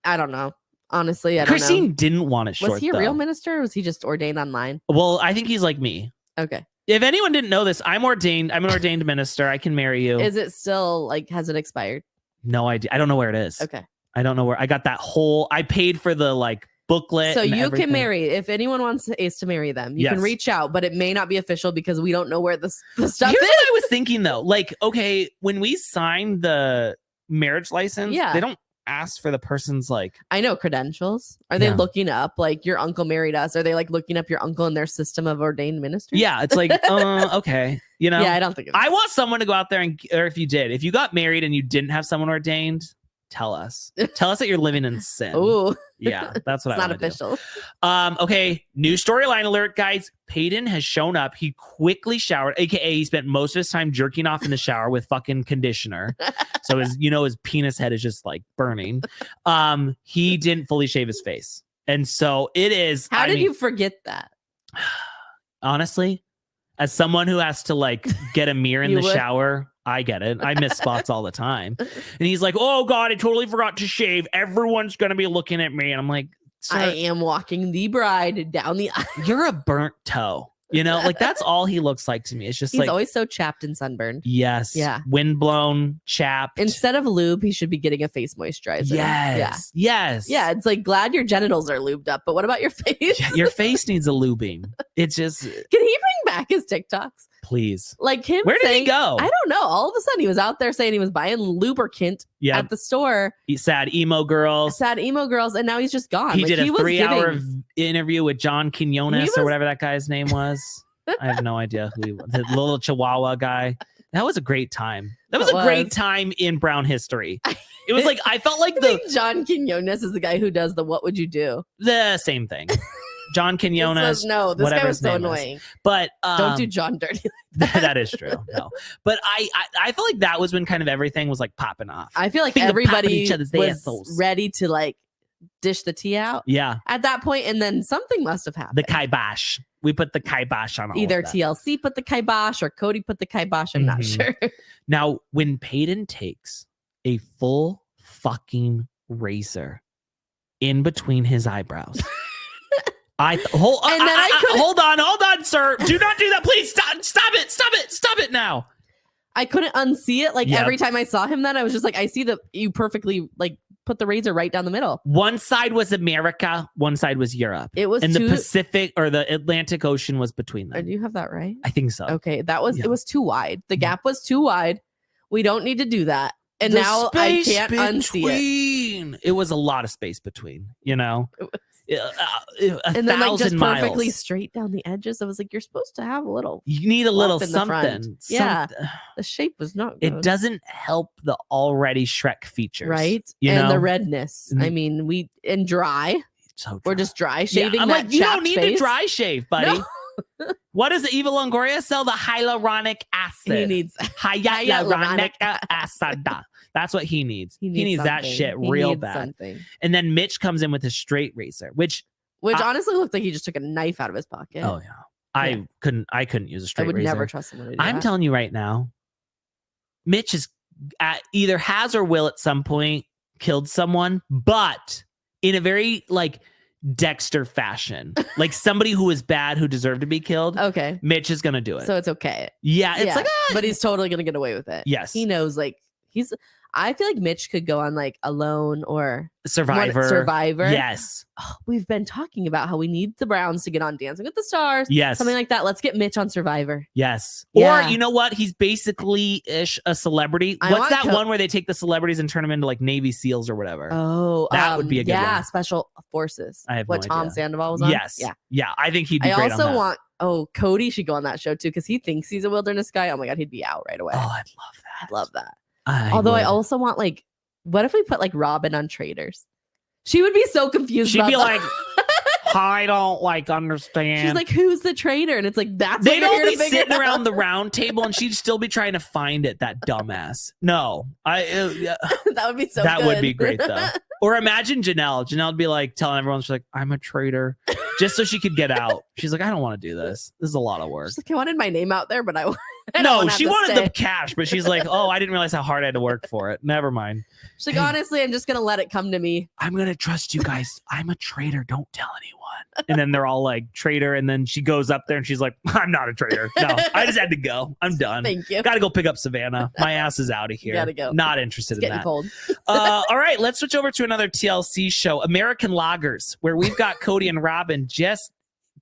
I don't know. Honestly, I don't know. Christine didn't want it short. Was he a real minister or was he just ordained online? Well, I think he's like me. Okay. If anyone didn't know this, I'm ordained. I'm an ordained minister. I can marry you. Is it still has it expired? No idea. I don't know where it is. Okay. I don't know where. I got that whole. I paid for the booklet. So you everything. can marry if anyone wants Ace to marry them. You can reach out, but it may not be official because we don't know where the stuff Here's is. What I was thinking though. Okay, when we sign the marriage license, they don't ask for the person's I know credentials. Are they looking up your uncle married us? Are they looking up your uncle in their system of ordained ministers? Yeah, it's okay. You know? Yeah, I don't think I want someone to go out there or if you got married and you didn't have someone ordained, tell us that you're living in sin. Ooh. Yeah, that's what it's I not official. Okay, new storyline alert, guys. Peyton has shown up. He quickly showered, aka he spent most of his time jerking off in the shower with fucking conditioner. So his penis head is just burning. He didn't fully shave his face. And so it is. How did you forget that? Honestly, as someone who has to get a mirror in the shower, I get it. I miss spots all the time. And he's like, oh God, I totally forgot to shave. Everyone's going to be looking at me. And I'm like, I am walking the bride down the aisle. You're a burnt toe. You know, that's all he looks like to me. It's just he's always so chapped and sunburned. Yes. Yeah. Windblown, chapped. Instead of lube, he should be getting a face moisturizer. Yes. Yeah. Yes. Yeah. It's glad your genitals are lubed up, but what about your face? Yeah, your face needs a lubing. It's just. Can he bring back his TikToks? Please. Him Where did he go? I don't know. All of a sudden he was out there saying he was buying lubricant at the store. Sad emo girls. And now he's just gone. He did a 3-hour interview with John Quinones or whatever that guy's name was. I have no idea who he was. The little Chihuahua guy. That was a great time. That was a great time in Brown history. It was I felt like John Quinones is the guy who does the what would you do? The same thing. John Quinones. This guy was so annoying. But don't do John dirty. That is true. No. But I felt like that was when kind of everything was popping off. I feel like everybody was ready to dish the tea out. Yeah. At that point, and then something must have happened. The kibosh. We put the kibosh on all either of that. TLC put the kibosh or Cody put the kibosh. I'm not sure. Now, when Peyton takes a full fucking razor in between his eyebrows. Hold on, sir. Do not do that. Please stop it now. I couldn't unsee it. Every time I saw him, then I was just I see you perfectly put the razor right down the middle. One side was America, one side was Europe. It was the Pacific or the Atlantic Ocean was between them. Do you have that right? I think so. Okay, it was too wide. The gap was too wide. We don't need to do that. And now I can't unsee it. It was a lot of space between, you know. And then just perfectly straight down the edges. I was you're supposed to have a little. You need a little something. Yeah, the shape was not good. It doesn't help the already Shrek features, right? And the redness. I mean, dry. So dry. We're just dry shaving. Yeah, I'm you don't need to dry shave, buddy. What does the evil Longoria sell? The hyaluronic acid. He needs hyaluronic acid. That's what he needs. He needs that shit real bad. Something. And then Mitch comes in with his straight razor, which honestly looked like he just took a knife out of his pocket. Oh yeah. I couldn't use a straight razor. I would never trust someone to do I'm that. telling you right now, Mitch is either has or will at some point killed someone, but in a very like Dexter fashion, like somebody who is bad who deserved to be killed. Okay, Mitch is gonna do it, so it's okay. Yeah, it's like, but he's totally gonna get away with it. Yes, he knows. Like I feel like Mitch could go on like Alone or Survivor. Yes. Oh, we've been talking about how we need the Browns to get on Dancing with the Stars. Yes. Something like that. Let's get Mitch on Survivor. Yes. Yeah. Or you know what? He's basically-ish a celebrity. What's that one where they take the celebrities and turn them into like Navy SEALs or whatever? Oh, that would be a good one. Yeah, Special Forces. I have what no Tom idea. Sandoval was on? Yes. Yeah. I think he'd be great on that. I also want Cody should go on that show too because he thinks he's a wilderness guy. Oh my God, he'd be out right away. Oh, I'd love that. I'd love that. I also want like, what if we put like Robyn on Traitors? She would be so confused. She'd be like, I don't like understand. She's like, who's the traitor? And it's like, that's they'd all be sitting around the round table and she'd still be trying to find it. That dumbass. No, that would be so that good. would be great though. Or imagine Janelle. Janelle would be like telling everyone, she's like, I'm a traitor, just so she could get out. She's like, I don't want to do this. This is a lot of work. She's like, I wanted my name out there, but no, she wanted the cash, but she's like, oh, I didn't realize how hard I had to work for it. Never mind. She's like, honestly, I'm just going to let it come to me. I'm going to trust you guys. I'm a traitor. Don't tell anyone. And then they're all like, traitor. And then she goes up there and she's like, I'm not a traitor. No, I just had to go. I'm done. Thank you. Got to go pick up Savannah. My ass is out of here. Gotta go. Not interested in that. Cold. All right, let's switch over to another TLC show, American Loggers, where we've got Kody and Robyn just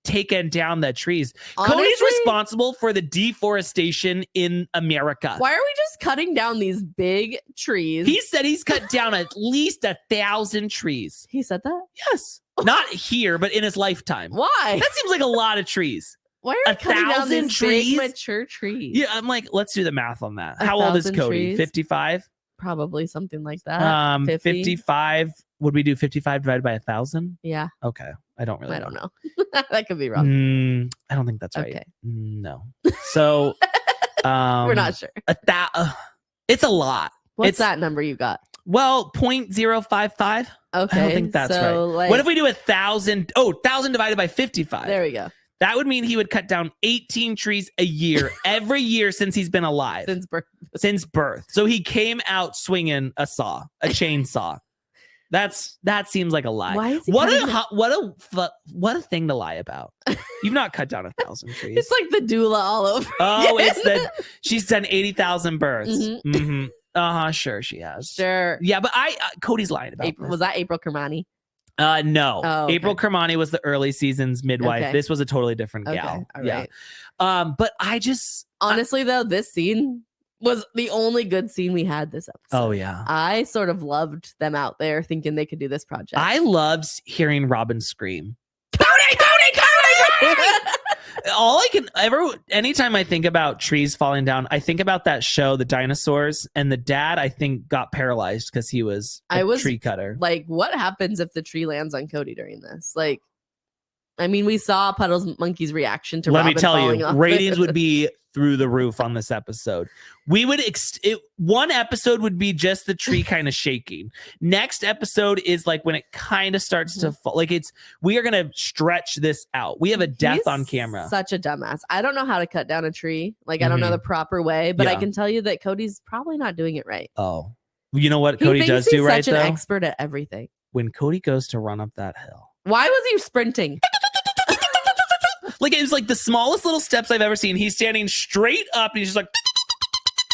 taking down the trees. Honestly, Cody's responsible for the deforestation in America. Why are we just cutting down these big trees? He said he's cut down at least 1,000 trees. He said that? Yes. Not here, but in his lifetime. Why? That seems like a lot of trees. Why are we cutting down these big mature trees? Yeah, I'm like, let's do the math on that. How old is Kody? 55? Probably something like that. 55. Would we do 55 divided by 1,000? Yeah. Okay. I don't know. That could be wrong. I don't think that's right. Okay. No. So we're not sure. It's a lot. What's that number you got? Well, 0.055. Okay. I don't think that's right. Like, what if we do 1,000? Oh, 1,000 divided by 55. There we go. That would mean he would cut down 18 trees a year, every year since he's been alive. Since birth. So he came out swinging a chainsaw. That seems like a lie. Why is he what a thing to lie about. You've not cut down 1,000 trees. It's like the doula all over. Oh, it's she's done 80,000 births. Mm-hmm. Mm-hmm. Sure she has. Sure. Yeah, but Cody's lying about this. Was that April Kermani? No. Oh, okay. April Kermani was the early seasons midwife. Okay. This was a totally different gal. Okay. All yeah. Right. But I just honestly though, this scene was the only good scene we had this episode. Oh yeah. I sort of loved them out there thinking they could do this project. I loved hearing Robyn scream. Cody! All I can anytime I think about trees falling down, I think about that show, The Dinosaurs, and the dad, I think, got paralyzed because he was a tree cutter. Like, what happens if the tree lands on Kody during this? Like, I mean, we saw Puddles Monkey's reaction to Let Robyn me tell you, off. ratings would be through the roof on this episode. We would one episode would be just the tree kind of shaking. Next episode is like when it kind of starts to fall. Like we are gonna stretch this out. We have a death on camera. Such a dumbass. I don't know how to cut down a tree. Like I don't know the proper way, but I can tell you that Cody's probably not doing it right. Oh, you know what Kody does do right though? He's such an expert at everything. When Kody goes to run up that hill, why was he sprinting? Like it was like the smallest little steps I've ever seen. He's standing straight up and he's just like.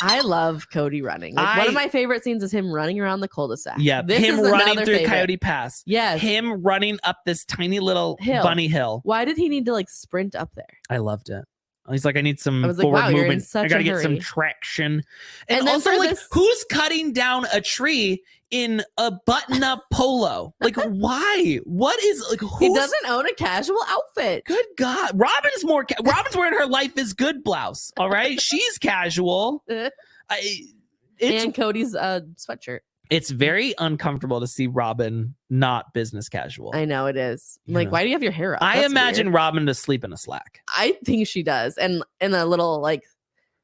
I love Kody running. Like, one of my favorite scenes is him running around the cul-de-sac. Yeah, him running through Coyote Pass. Yes. Him running up this tiny little bunny hill. Why did he need to like sprint up there? I loved it. He's like, I need some forward movement. I gotta get some traction. And also, like, who's cutting down a tree in a button-up polo? Like, why? What is like? He doesn't own a casual outfit. Good God, Robyn's wearing her Life is Good blouse. All right, she's casual. And Cody's sweatshirt. It's very uncomfortable to see Robyn not business casual. I know it is. Like, why do you have your hair up? I imagine weird. Robyn to sleep in a slack. I think she does. And in a little, like,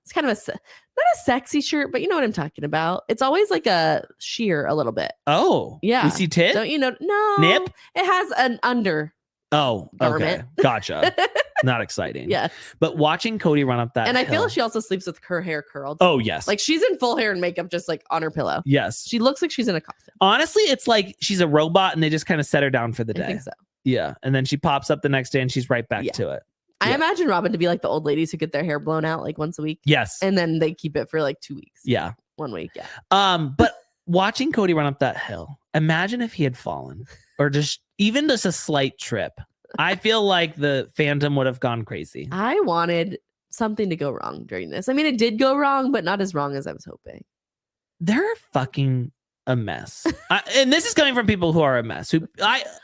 it's kind of not a sexy shirt, but you know what I'm talking about. It's always like a sheer a little bit. Oh. Yeah. We see tit? Don't you know? No. Nip? It has an under. Oh, garment. Okay. Gotcha. Not exciting. Yeah. But watching Kody run up that And I hill, feel she also sleeps with her hair curled. Oh, yes. Like she's in full hair and makeup just like on her pillow. Yes. She looks like she's in a coffin. Honestly, it's like she's a robot and they just kind of set her down for the day. I think so. Yeah. And then she pops up the next day and she's right back to it. I imagine Robyn to be like the old ladies who get their hair blown out like once a week. Yes. And then they keep it for like 2 weeks. Yeah. 1 week. Yeah. But watching Kody run up that hill, imagine if he had fallen or just even just a slight trip. I feel like the fandom would have gone crazy. I wanted something to go wrong during this. I mean, it did go wrong, but not as wrong as I was hoping. They're fucking a mess. And this is coming from people who are a mess. Who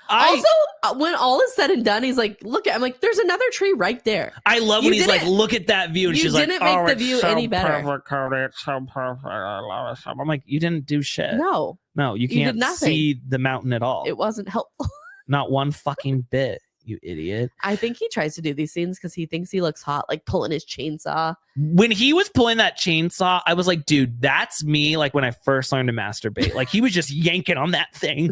also, when all is said and done, he's like, look at, I'm like, there's another tree right there. I love when he's like, look at that view. And she's like, you didn't make the view so any better. Perfect, Cody. It's so perfect. I love it. I'm like, you didn't do shit. No, you can't see the mountain at all. It wasn't helpful. Not one fucking bit. You idiot. I think he tries to do these scenes because he thinks he looks hot, like pulling his chainsaw. When he was pulling that chainsaw, I was like, dude, that's me. Like when I first learned to masturbate, like he was just yanking on that thing.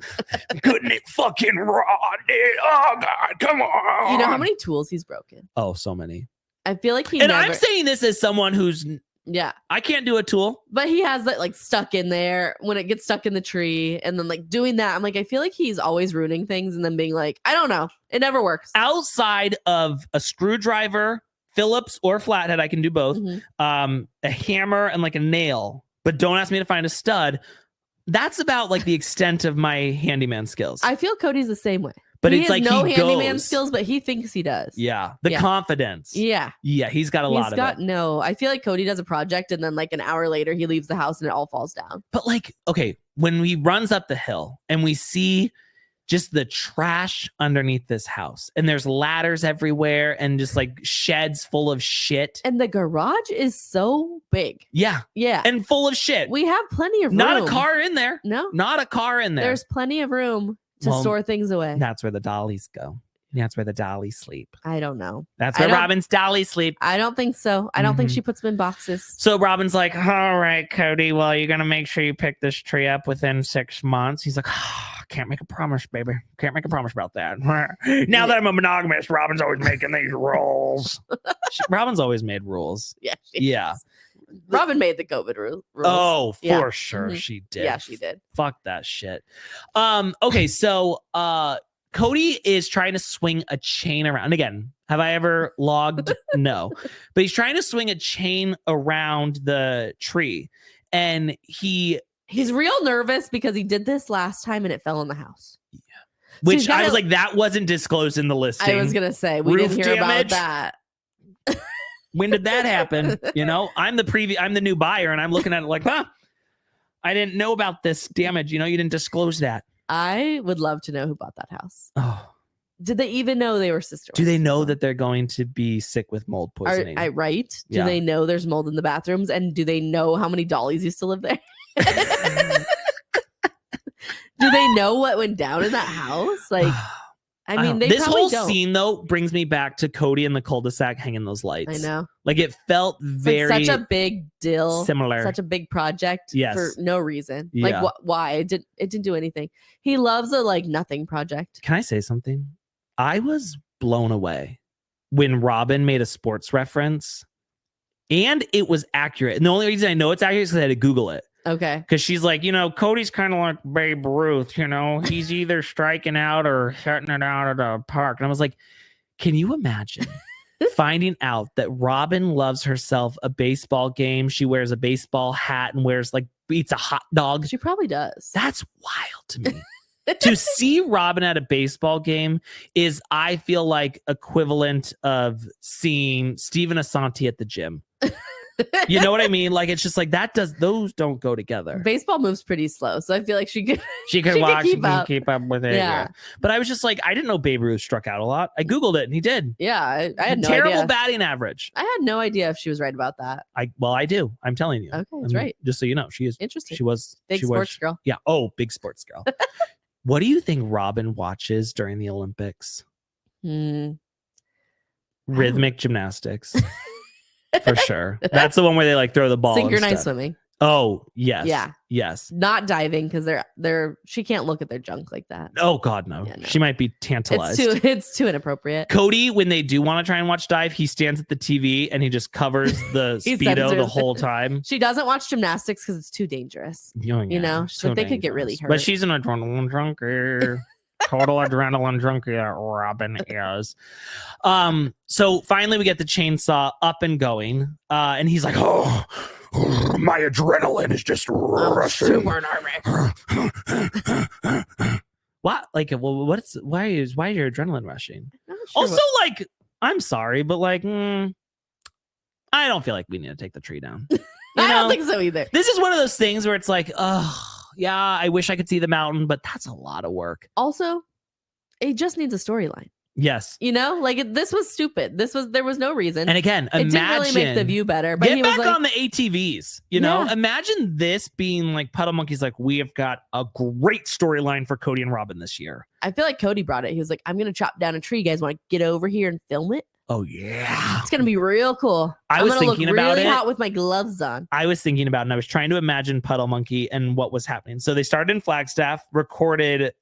Couldn't it fucking rot, dude? Oh God, come on. You know how many tools he's broken? Oh, so many. I feel like I'm saying this as someone who's I can't do a tool. But he has that like stuck in there when it gets stuck in the tree and then like doing that. I'm like, I feel like he's always ruining things and then being like, I don't know. It never works. Outside of a screwdriver, Phillips or flathead, I can do both. Mm-hmm. A hammer and like a nail. But don't ask me to find a stud. That's about like the extent of my handyman skills. I feel Cody's the same way. But he it's has like no he handyman goes. skills, but he thinks he does. Yeah. The confidence. Yeah. Yeah. He's got a lot of it. No, I feel like Kody does a project and then like an hour later he leaves the house and it all falls down. But like, okay, when he runs up the hill and we see just the trash underneath this house and there's ladders everywhere and just like sheds full of shit. And the garage is so big. Yeah. Yeah. And full of shit. We have plenty of room. Not a car in there. No. Not a car in there. There's plenty of room to store things away. That's where the dollies go. That's where the dollies sleep. I don't know. That's where Robyn's dollies sleep. I don't think so. I don't think she puts them in boxes. So Robyn's like, all right, Kody, well, you're going to make sure you pick this tree up within 6 months. He's like, can't make a promise, baby. Can't make a promise about that. Now that I'm a monogamist, Robyn's always making these rules. Robyn's always made rules. Yeah. Robyn made the COVID rules. Oh, for sure. She did. Yeah, she did. Fuck that shit. Okay, so Kody is trying to swing a chain around. Again, have I ever logged? No. But he's trying to swing a chain around the tree. And he's real nervous because he did this last time and it fell in the house. Yeah. Which so I was like, that wasn't disclosed in the listing. I was going to say, we didn't hear about that. When did that happen? You know, I'm the new buyer and I'm looking at it like, I didn't know about this damage. You know, you didn't disclose that. I would love to know who bought that house. Oh, did they even know they were sisters? Do they know that they're going to be sick with mold poisoning? Right? Do they know there's mold in the bathrooms? And do they know how many dollies used to live there? Do they know what went down in that house? Like, I mean, this whole scene though brings me back to Kody in the cul-de-sac hanging those lights. I know. Like it felt very like such a big deal, similar, such a big project for no reason. Yeah. Like why? It didn't do anything. He loves a like nothing project. Can I say something? I was blown away when Robyn made a sports reference, and it was accurate. And the only reason I know it's accurate is because I had to Google it. Okay. Because she's like, you know, Cody's kind of like Babe Ruth, you know, he's either striking out or hitting it out of the park. And I was like, can you imagine finding out that Robyn loves herself a baseball game? She wears a baseball hat and eats a hot dog. She probably does. That's wild to me. To see Robyn at a baseball game is, I feel like, equivalent of seeing Steven Asante at the gym. You know what I mean? Like, it's just like those don't go together. Baseball moves pretty slow, so I feel like she could keep up with it. Yeah. But I was just like, I didn't know Babe Ruth struck out a lot. I Googled it and he did. Yeah. I had no terrible idea. batting average. I had no idea if she was right about that. I do. I'm telling you. Okay, that's right. Just so you know, she is interesting. She was big sports girl. Yeah. Oh, big sports girl. What do you think Robyn watches during the Olympics? Rhythmic gymnastics. For sure. That's the one where they like throw the ball. Synchronized swimming. Oh, yes. Yeah. Yes. Not diving because she can't look at their junk like that. Oh God, no. Yeah, no. She might be tantalized. It's too inappropriate. Cody, when they do want to try and watch dive, he stands at the TV and he just covers the Speedo the whole time. She doesn't watch gymnastics because it's too dangerous. You know, so they could get really hurt. But she's an adrenaline junkie. Total adrenaline junkie that Robyn is. So finally we get the chainsaw up and going. And he's like, oh, my adrenaline is just rushing. What? Like, well, why is your adrenaline rushing? Sure also, like, I'm sorry, but like, I don't feel like we need to take the tree down. I don't think so either. This is one of those things where it's like, oh, yeah, I wish I could see the mountain, but that's a lot of work. Also, it just needs a storyline. Yes. You know, like this was stupid. There was no reason. And again, it didn't really make the view better. But get back on the ATVs. You know, imagine this being like Puddle Monkey's like, we have got a great storyline for Cody and Robyn this year. I feel like Cody brought it. He was like, I'm going to chop down a tree. You guys want to get over here and film it? Oh, yeah. It's going to be real cool. I was thinking about really hot with my gloves on. I was thinking about it, and I was trying to imagine Puddle Monkey and what was happening. So they started in Flagstaff, recorded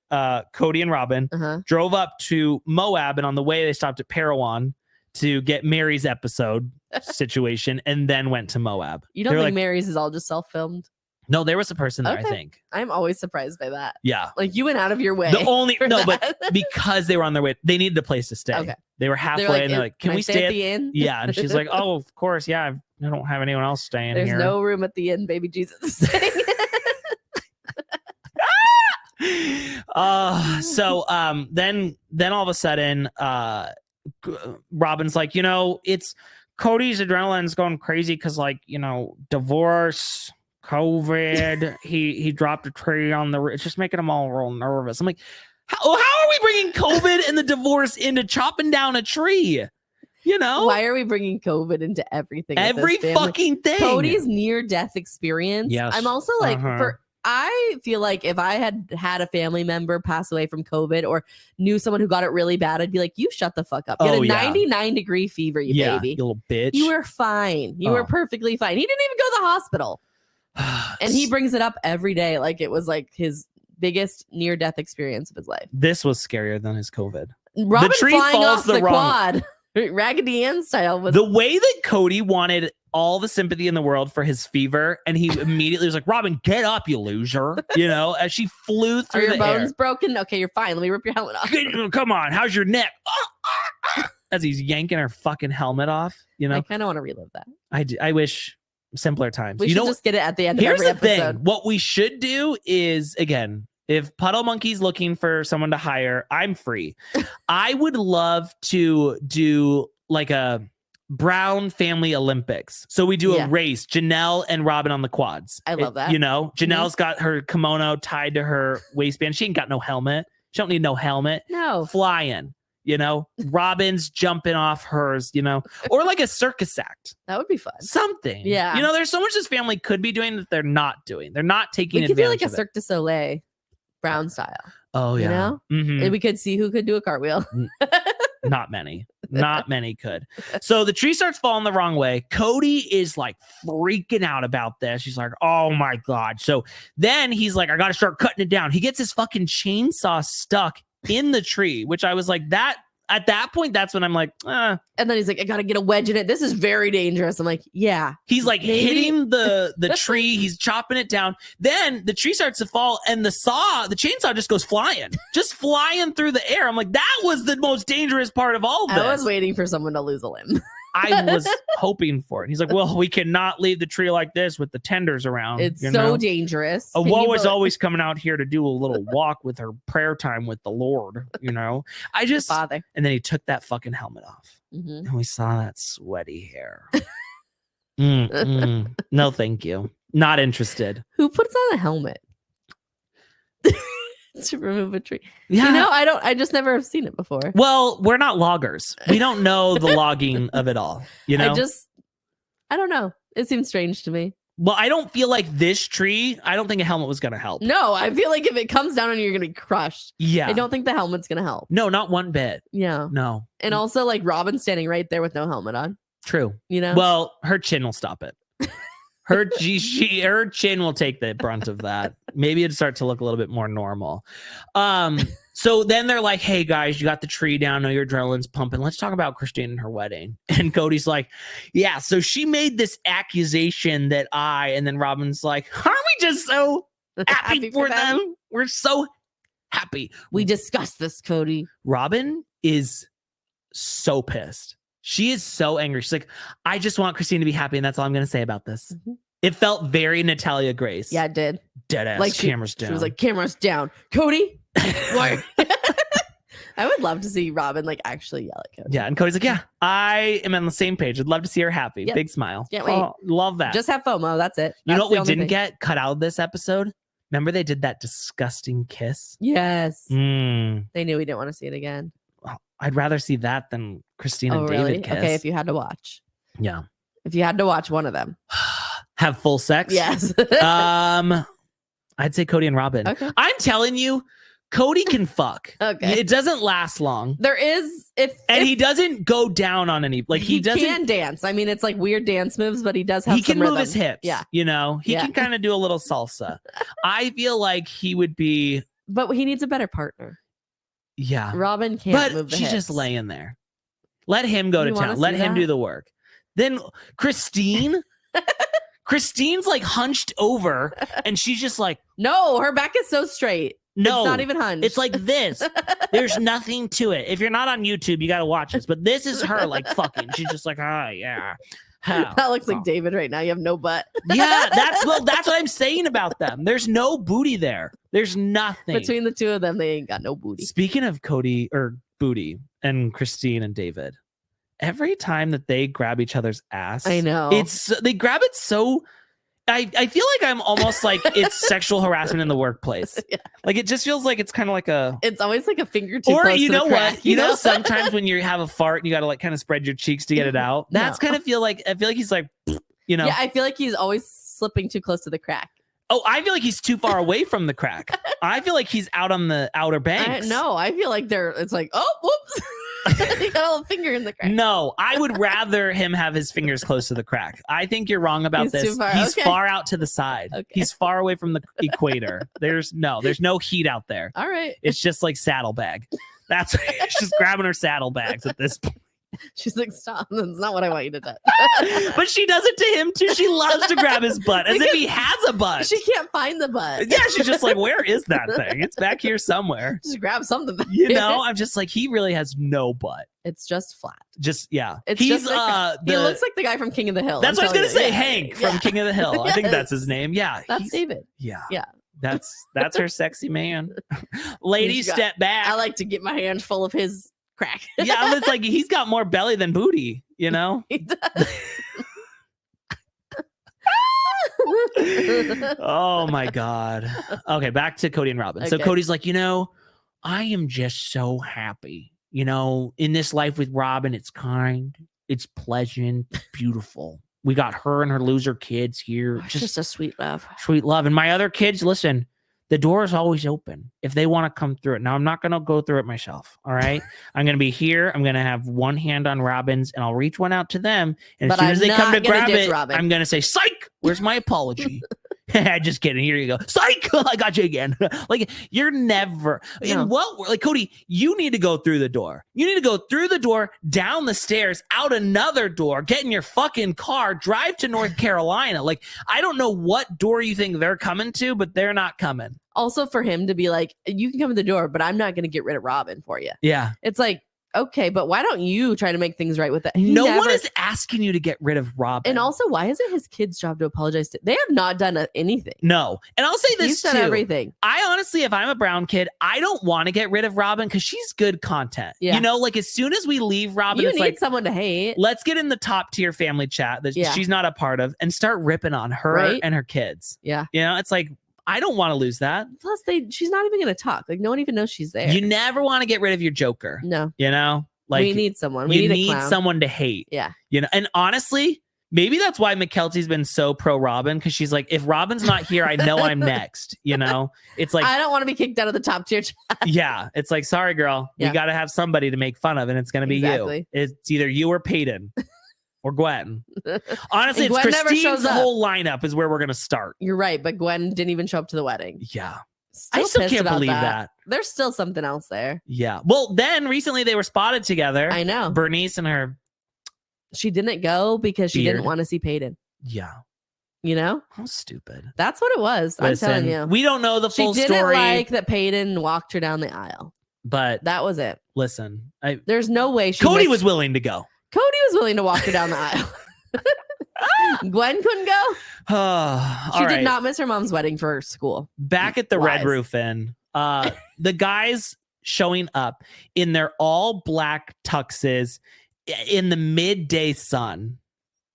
Cody and Robyn, drove up to Moab, and on the way they stopped at Parowan to get Meri's episode situation, and then went to Moab. You don't think Meri's is all just self-filmed? No, there was a person there, I think. I'm always surprised by that. Yeah. Like you went out of your way. But because they were on their way, they needed a place to stay. Okay. They were halfway and they're like, can we stay at the inn? Yeah. And she's like, oh, of course. Yeah. I don't have anyone else staying here. There's no room at the inn, baby Jesus. So then all of a sudden, Robyn's like, you know, it's Cody's adrenaline's going crazy because, like, you know, divorce, COVID, he dropped a tree on the, it's just making them all real nervous. I'm like, how are we bringing COVID and the divorce into chopping down a tree? You know, why are we bringing COVID into everything? Every fucking thing. Cody's near-death experience. Yes. I'm also like, I feel like if I had a family member pass away from COVID or knew someone who got it really bad, I'd be like, you shut the fuck up. You had a 99-degree fever, you baby. You little bitch. You were fine. You were perfectly fine. He didn't even go to the hospital. And he brings it up every day like it was like his biggest near-death experience of his life. This was scarier than his COVID. Robyn the tree flying falls off the quad, Raggedy Ann style. Was the way that Cody wanted all the sympathy in the world for his fever, and he immediately was like, Robyn, get up, you loser. You know, as she flew through Are your the bones air. Broken? Okay, you're fine. Let me rip your helmet off. Come on, how's your neck? As he's yanking her fucking helmet off. You know, I kind of want to relive that. I wish simpler times. We should just get it at the end of every episode. Here's the thing. What we should do is, again, if Puddle Monkey's looking for someone to hire, I'm free. I would love to do like a Brown Family Olympics. So we do a race, Janelle and Robyn on the quads. I love that. You know, Janelle's got her kimono tied to her waistband. She ain't got no helmet. She don't need no helmet. No. Flying. You know, Robyn's jumping off hers, you know, or like a circus act. That would be fun. Something. Yeah. You know, there's so much this family could be doing that they're not doing. They're not taking advantage of it. We could do like a Cirque du Soleil Brown style. Oh, yeah. You know? Mm-hmm. And we could see who could do a cartwheel. Not many. Not many could. So the tree starts falling the wrong way. Cody is like freaking out about this. He's like, oh my God. So then he's like, I got to start cutting it down. He gets his fucking chainsaw stuck in the tree, which I was like, that at that point, that's when I'm like, And then he's like, I got to get a wedge in it. This is very dangerous. I'm like, yeah. He's like hitting the tree. He's chopping it down. Then the tree starts to fall and the chainsaw just goes flying through the air. I'm like, that was the most dangerous part of all this. I was waiting for someone to lose a limb. I was hoping for it. He's like, well, we cannot leave the tree like this with the tenders around. It's so dangerous. A woe is always coming out here to do a little walk with her prayer time with the Lord, you know? Father. And then he took that fucking helmet off. Mm-hmm. And we saw that sweaty hair. No, thank you. Not interested. Who puts on a helmet to remove a tree? Yeah. You know, I just never have seen it before. Well, we're not loggers. We don't know the logging of it all. You know, I don't know. It seems strange to me. Well, I don't feel like this tree, I don't think a helmet was going to help. No, I feel like if it comes down on you, you're going to be crushed. Yeah. I don't think the helmet's going to help. No, not one bit. Yeah. No. And also, like, Robyn's standing right there with no helmet on. True. You know? Well, her chin will stop it. Her chin will take the brunt of that. Maybe it'd start to look a little bit more normal. So then they're like, hey guys, you got the tree down. No, your adrenaline's pumping. Let's talk about Christine and her wedding. And Kody's like, yeah, so she made this accusation that and then Robyn's like, aren't we just so happy for them? We're so happy. We discussed this, Kody. Robyn is so pissed. She is so angry. She's like, I just want Christine to be happy, and that's all I'm going to say about this. Mm-hmm. It felt very Natalia Grace. Yeah, it did. Dead ass. Like cameras down. She was like, cameras down. Cody? Why? I would love to see Robyn like actually yell at Cody. Yeah, and Cody's like, yeah, I am on the same page. I'd love to see her happy. Yep. Big smile. Can't wait. Oh, love that. Just have FOMO. That's it. You know what we didn't get cut out of this episode? Remember they did that disgusting kiss? Yes. They knew we didn't want to see it again. I'd rather see that than Christine and David kiss. Okay, if you had to watch. Yeah. If you had to watch one of them. Have full sex? Yes. I'd say Kody and Robyn. Okay. I'm telling you, Kody can fuck. Okay. It doesn't last long. There is he doesn't go down on any he doesn't can dance. I mean, it's like weird dance moves, but he does have he can rhythm. move his hips. Yeah. You know, he can kind of do a little salsa. I feel like he would be but he needs a better partner. Yeah. Robyn can't move the she's hips. just laying there. Let him go to town. Let him do the work. Then Christine's like hunched over and she's just like, no, her back is so straight. No, it's not even hunched. It's like this. There's nothing to it. If you're not on YouTube, you got to watch this. But this is her like fucking. She's just like, yeah. That looks like David right now. You have no butt. Yeah, that's what I'm saying about them. There's no booty there. There's nothing. Between the two of them, they ain't got no booty. Speaking of Kody or booty and Christine and David, every time that they grab each other's ass, I know. They grab it so I feel like I'm almost like it's sexual harassment in the workplace. Yeah. Like it just feels like it's kind of like it's always like a finger too or close you to know the crack, what? You know sometimes when you have a fart and you got to like kind of spread your cheeks to get it out. That's kind of I feel like he's like, you know. Yeah, I feel like he's always slipping too close to the crack. Oh, I feel like he's too far away from the crack. I feel like he's out on the Outer Banks. No, I feel like it's like, oh, whoops. He got a little finger in the crack. No, I would rather him have his fingers close to the crack. I think you're wrong about this. He's far out to the side. Okay. He's far away from the equator. There's no heat out there. All right. It's just like saddlebag. She's just grabbing her saddlebags at this point. She's like, stop. That's not what I want you to do. But she does it to him too. She loves to grab his butt as if he has a butt. She can't find the butt. Yeah, she's just like, where is that thing? It's back here somewhere. Just grab something. You know, I'm just like, he really has no butt. It's just flat. Just, yeah. He's like he looks like the guy from King of the Hill. That's what I was going to say. Hank from King of the Hill. I think that's his name. Yeah. That's David. Yeah. Yeah. That's her sexy man. Ladies, step back. I like to get my hands full of his crack. Yeah, it's like he's got more belly than booty, you know? He does. Oh my God. Okay, back to Kody and Robyn. Okay. So Cody's like, I am just so happy. In this life with Robyn, it's kind, it's pleasant, beautiful. We got her and her loser kids here. Just a sweet love. Sweet love. And my other kids, listen, the door is always open if they want to come through it. Now, I'm not going to go through it myself. All right. I'm going to be here. I'm going to have one hand on Robyn's and I'll reach one out to them. And as soon as they come to grab it, Robyn. I'm going to say, psych, where's my apology? Just kidding. Here you go. Psych. I got you again. Like you're never in what like Kody, you need to go through the door. You need to go through the door, down the stairs, out another door, get in your fucking car, drive to North Carolina. Like, I don't know what door you think they're coming to, but they're not coming. Also for him to be like, you can come to the door, but I'm not going to get rid of Robyn for you. Yeah. It's like, okay, but why don't you try to make things right with that? No one is asking you to get rid of Robyn. And also, why is it his kid's job to apologize to? They have not done anything. No. And I'll say this too. He's done everything. I honestly, if I'm a brown kid, I don't want to get rid of Robyn because she's good content. Yeah. You know, like as soon as we leave Robyn, you it's need like someone to hate. Let's get in the top tier family chat that she's not a part of and start ripping on her and her kids. Yeah. You know, it's like, I don't want to lose that. Plus, she's not even going to talk. Like, no one even knows she's there. You never want to get rid of your Joker. No. You know? Like, we need someone. We need someone to hate. Yeah. You know, and honestly, maybe that's why McKelty's been so pro Robyn, because she's like, if Robyn's not here, I know I'm next. You know? It's like, I don't want to be kicked out of the top tier chat. Yeah. It's like, sorry, girl. We got to have somebody to make fun of, and it's going to be you. It's either you or Peyton. Or Gwen. Honestly, it's Christine's whole lineup is where we're going to start. You're right, but Gwen didn't even show up to the wedding. Yeah. I still can't believe that. There's still something else there. Yeah. Well, then recently they were spotted together. I know. Bernice and her. She didn't go because she didn't want to see Peyton. Yeah. You know? How stupid. That's what it was. Listen, I'm telling you. We don't know the full story. She didn't like that Peyton walked her down the aisle. But that was it. Listen. There's no way Cody was willing to go. Cody was willing to walk her down the aisle. Gwen couldn't go. She did not miss her mom's wedding for school. Back at the Red Roof Inn, the guys showing up in their all black tuxes in the midday sun.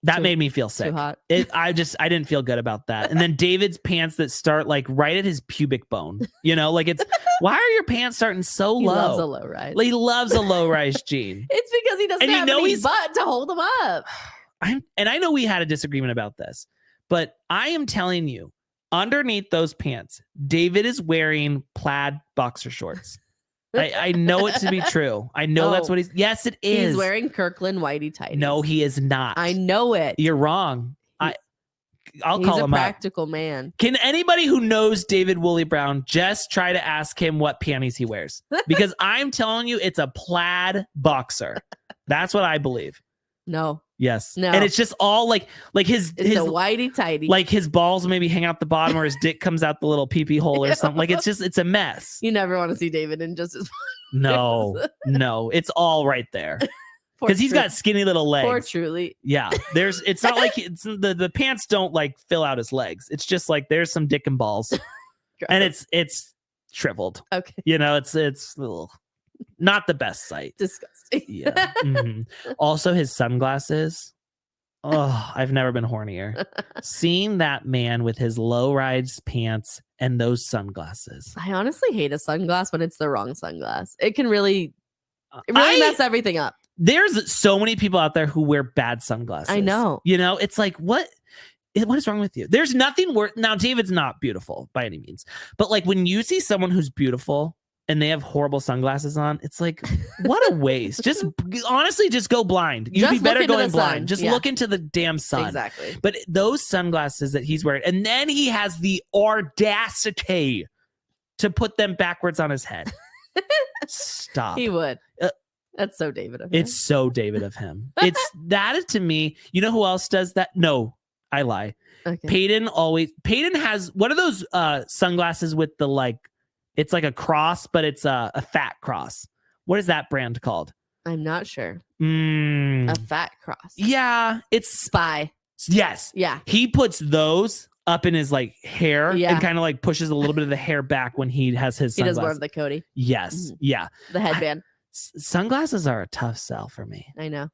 That made me feel sick. Too hot. I didn't feel good about that. And then David's pants that start like right at his pubic bone. You know, like it's why are your pants starting so low? He loves a low rise. He loves a low rise jean. It's because he doesn't have any butt to hold them up. I know we had a disagreement about this, but I am telling you, underneath those pants, David is wearing plaid boxer shorts. I know it to be true. I know that's what yes, it is. He's wearing Kirkland whitey tighties. No, he is not. I know it. You're wrong. I'll call him He's a practical man. Can anybody who knows David Woolley Brown just try to ask him what panties he wears? Because I'm telling you, it's a plaid boxer. That's what I believe. No. Yes. No. And it's just all like his a whitey tighty. Like his balls maybe hang out the bottom or his dick comes out the little pee-pee hole or something. Like it's a mess. You never want to see David in just his No. It's all right there. Because he's got skinny little legs. Poor Truly. Yeah. It's not like the pants don't like fill out his legs. It's just like there's some dick and balls. And it's shriveled. Okay. You know, it's not the best sight. Disgusting. Yeah. Mm-hmm. Also, his sunglasses. Oh, I've never been hornier. Seeing that man with his low-rise pants and those sunglasses. I honestly hate a sunglass when it's the wrong sunglass. It can really mess everything up. There's so many people out there who wear bad sunglasses. I know. You know, it's like, what is wrong with you? There's nothing worth. Now, David's not beautiful by any means, but like when you see someone who's beautiful and they have horrible sunglasses on, it's like, what a waste. Just honestly, just go blind. You'd be better going blind. Just look into the damn sun. Exactly. But those sunglasses that he's wearing, and then he has the audacity to put them backwards on his head. Stop. He would. That's so David of him. It's so David of him. That is to me. You know who else does that? No, I lie. Okay. Peyton has one of those sunglasses with the like, it's like a cross, but it's a fat cross. What is that brand called? I'm not sure. A fat cross. Yeah, it's Spy. Yes. Yeah. He puts those up in his like hair and kind of like pushes a little bit of the hair back when he has his sunglasses. He does more of the Cody. Yes. Yeah. The headband. Sunglasses are a tough sell for me. I know.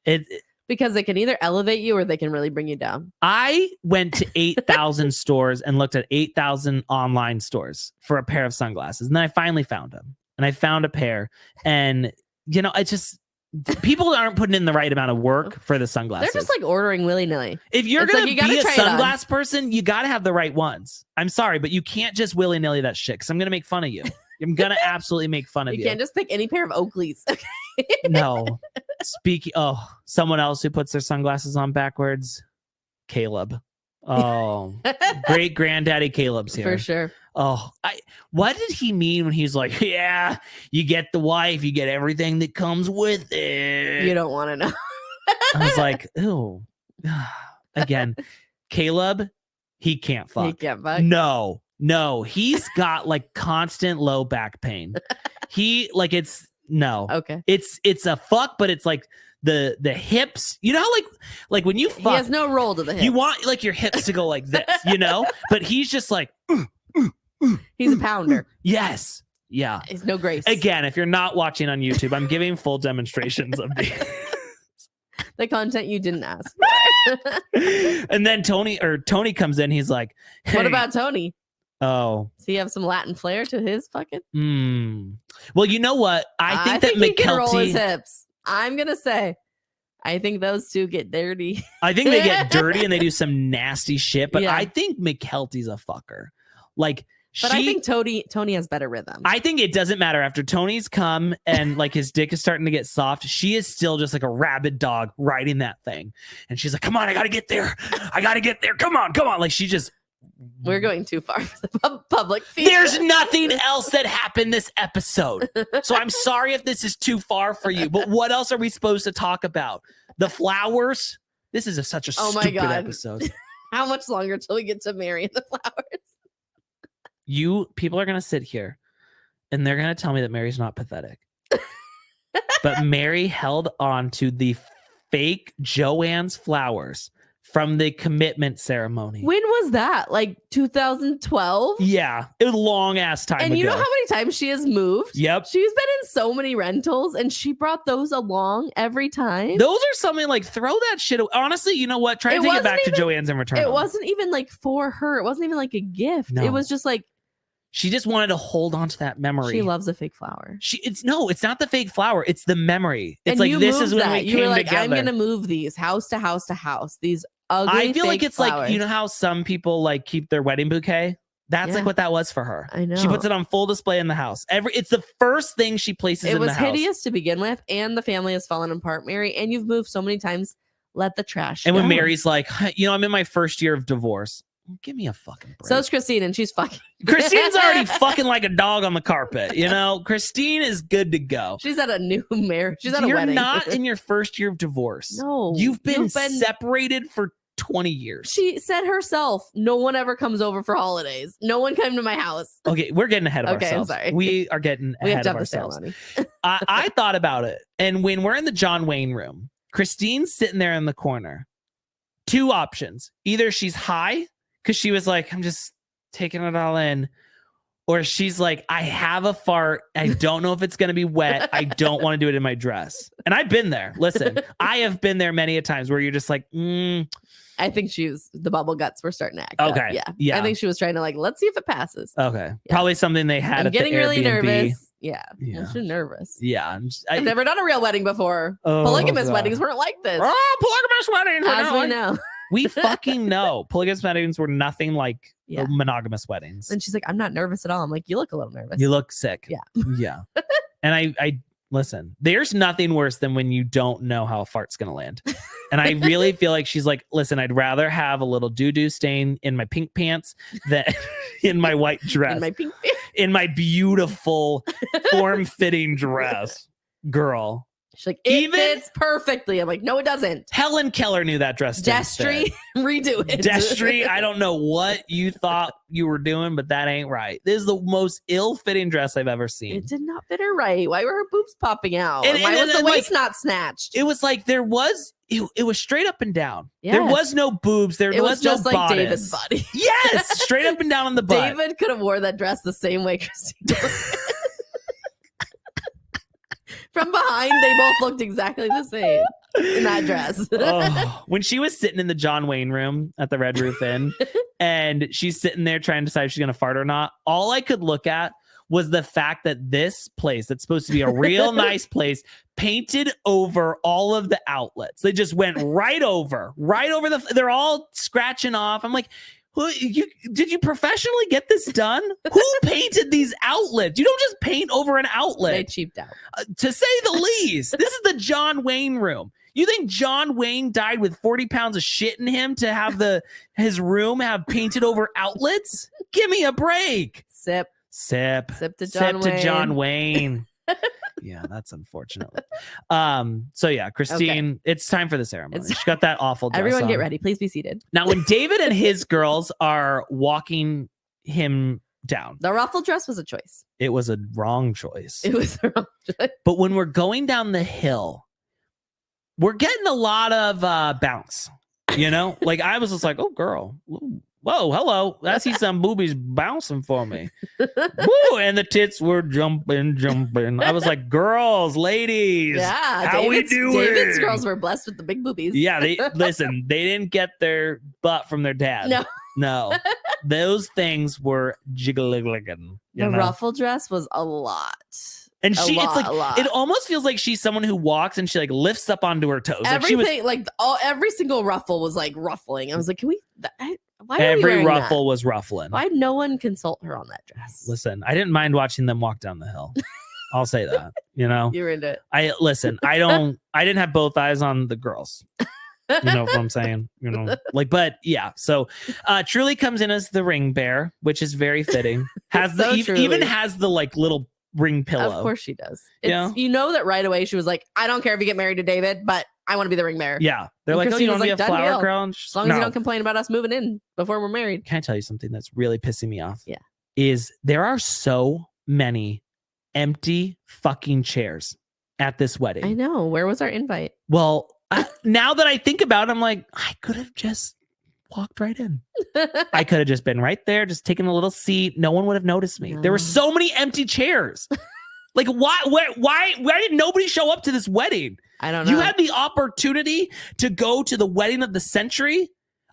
Because they can either elevate you or they can really bring you down. I went to 8,000 stores and looked at 8,000 online stores for a pair of sunglasses. And then I finally found them. And I found a pair. And, you know, it's just, people aren't putting in the right amount of work for the sunglasses. They're just like ordering willy-nilly. If you're going to be a sunglass person, you got to have the right ones. I'm sorry, but you can't just willy-nilly that shit because I'm going to make fun of you. I'm going to absolutely make fun of you. You can't just pick any pair of Oakleys. No. Someone else who puts their sunglasses on backwards, Caleb. Oh, great granddaddy Caleb's here. For sure. Oh, what did he mean when he's like, yeah, you get the wife, you get everything that comes with it. You don't want to know. I was like, ooh. Again, Caleb, he can't fuck. He can't fuck? No, he's got like constant low back pain. No. Okay. It's a fuck, but it's like the hips. You know how like when you fuck, he has no roll to the hips. You want like your hips to go like this, you know? But he's just like he's a pounder. Yes. Yeah. It's no grace. Again, if you're not watching on YouTube, I'm giving full demonstrations of the content you didn't ask. And then Tony comes in. He's like, hey. What about Tony? Oh. Does he have some Latin flair to his fucking? Well, you know what? I think he can roll his hips. I'm going to say, I think those two get dirty. I think they get dirty and they do some nasty shit. But I think McKelty's a fucker. Like, but I think Tony has better rhythm. I think it doesn't matter after Tony's come and like his dick is starting to get soft. She is still just like a rabid dog riding that thing. And she's like, come on, I got to get there. Come on. Like she just. We're going too far for the public feed. There's nothing else that happened this episode. So I'm sorry if this is too far for you. But what else are we supposed to talk about? The flowers? This is such a stupid episode. How much longer till we get to Meri and the flowers? People are going to sit here and they're going to tell me that Meri's not pathetic. But Meri held on to the fake Joanne's flowers from the commitment ceremony. When was that? Like 2012? Yeah. It was a long ass time and ago. You know how many times she has moved? Yep. She's been in so many rentals and she brought those along every time. Those are something like throw that shit away. Honestly, you know what? Try to take it back to Joanne's and return it. Wasn't even like for her. It wasn't even like a gift. No. It was just like she just wanted to hold on to that memory. She loves a fake flower. It's not the fake flower. It's the memory. It's like this is when we came together. I'm gonna move these house to house to house. These ugly I feel like it's flowers. Like, you know how some people like keep their wedding bouquet? That's like what that was for her. I know. She puts it on full display in the house. It's the first thing she places in the house. It was hideous to begin with, and the family has fallen apart, Meri, and you've moved so many times. Let the trash And go. when Meri's like, I'm in my first year of divorce. Give me a fucking break. So it's Christine, and she's fucking. Christine's already fucking like a dog on the carpet. Christine is good to go. She's at a new marriage. She's at a wedding. You're not in your first year of divorce. No. You've been separated for 20 years. She said herself, no one ever comes over for holidays. No one came to my house. Okay, we're getting ahead of ourselves. I'm sorry. We are getting ahead of ourselves. I thought about it. And when we're in the John Wayne room, Christine's sitting there in the corner. Two options. Either she's high, because she was like, I'm just taking it all in. Or she's like, I have a fart. I don't know if it's going to be wet. I don't want to do it in my dress. And I've been there. Listen, I have been there many a times where you're just like, I think the bubble guts were starting to act okay. up. Yeah. I think she was trying to let's see if it passes. Okay. Yeah. Probably something they had at getting the really Airbnb. Nervous. Yeah. She's nervous. Yeah. I've never done a real wedding before. Polygamous weddings weren't like this. Polygamous weddings. As we know. We fucking know. Polygamous weddings were nothing like monogamous weddings. And she's like, I'm not nervous at all. I'm like, you look a little nervous. You look sick. Yeah. Yeah. And I listen, there's nothing worse than when you don't know how a fart's going to land. And I really feel like she's like, listen, I'd rather have a little doo-doo stain in my pink pants than in my white dress. In my pink pants. In my beautiful form-fitting dress. Girl. She's like, it fits perfectly. I'm like, no, it doesn't. Helen Keller knew that dress. Destry, redo it. Destry, I don't know what you thought you were doing, but that ain't right. This is the most ill-fitting dress I've ever seen. It did not fit her right. Why were her boobs popping out? And why was the waist not snatched? It was like it was straight up and down. Yes. There was no boobs. There was just no like bodice. David's body. Yes, straight up and down on the butt. David could have wore that dress the same way Christine did. From behind, they both looked exactly the same in that dress. When she was sitting in the John Wayne room at the Red Roof Inn, and she's sitting there trying to decide if she's going to fart or not, all I could look at was the fact that this place that's supposed to be a real nice place painted over all of the outlets. They just went right over they're all scratching off. I'm like, did you professionally get this done? Who painted these outlets? You don't just paint over an outlet. They cheaped out. To say the least. This is the John Wayne room. You think John Wayne died with 40 pounds of shit in him to have his room have painted over outlets? Give me a break. Sip to John Wayne. Yeah, that's unfortunate. So yeah, Christine, It's time for the ceremony. She got that awful dress Everyone on. get ready. Please be seated. Now, when David and his girls are walking him down. The ruffle dress was a choice. It was a wrong choice. It was the wrong choice. But when we're going down the hill, we're getting a lot of bounce. You know, like I was just like, oh, girl. Whoa, hello. I see some boobies bouncing for me. Woo, and the tits were jumping. I was like, girls, ladies. Yeah. How we doing? David's girls were blessed with the big boobies. Yeah, they didn't get their butt from their dad. No. Those things were jiggling. The ruffle dress was a lot. And it almost feels like she's someone who walks and she like lifts up onto her toes. Everything, every single ruffle was like ruffling. I was like, can we? Why every ruffle was ruffling. Why'd no one consult her on that dress? Listen, I didn't mind watching them walk down the hill. I'll say that. You know, you were into it. I didn't have both eyes on the girls. You know what I'm saying? You know, but yeah. So Truly comes in as the ring bear, which is very fitting. Has even has the like little ring pillow. Of course she does. You know that right away she was like, I don't care if you get married to David, but I want to be the ring bearer. Yeah. They're like, oh, you want to be a flower girl? As long as you don't complain about us moving in before we're married. Can I tell you something that's really pissing me off? Yeah. Is there are so many empty fucking chairs at this wedding. I know. Where was our invite? Well, now that I think about it, I'm like, I could have just walked right in. I could have just been right there, just taking a little seat. No one would have noticed me. There were so many empty chairs. Like, why did nobody show up to this wedding? I don't know. You had the opportunity to go to the wedding of the century.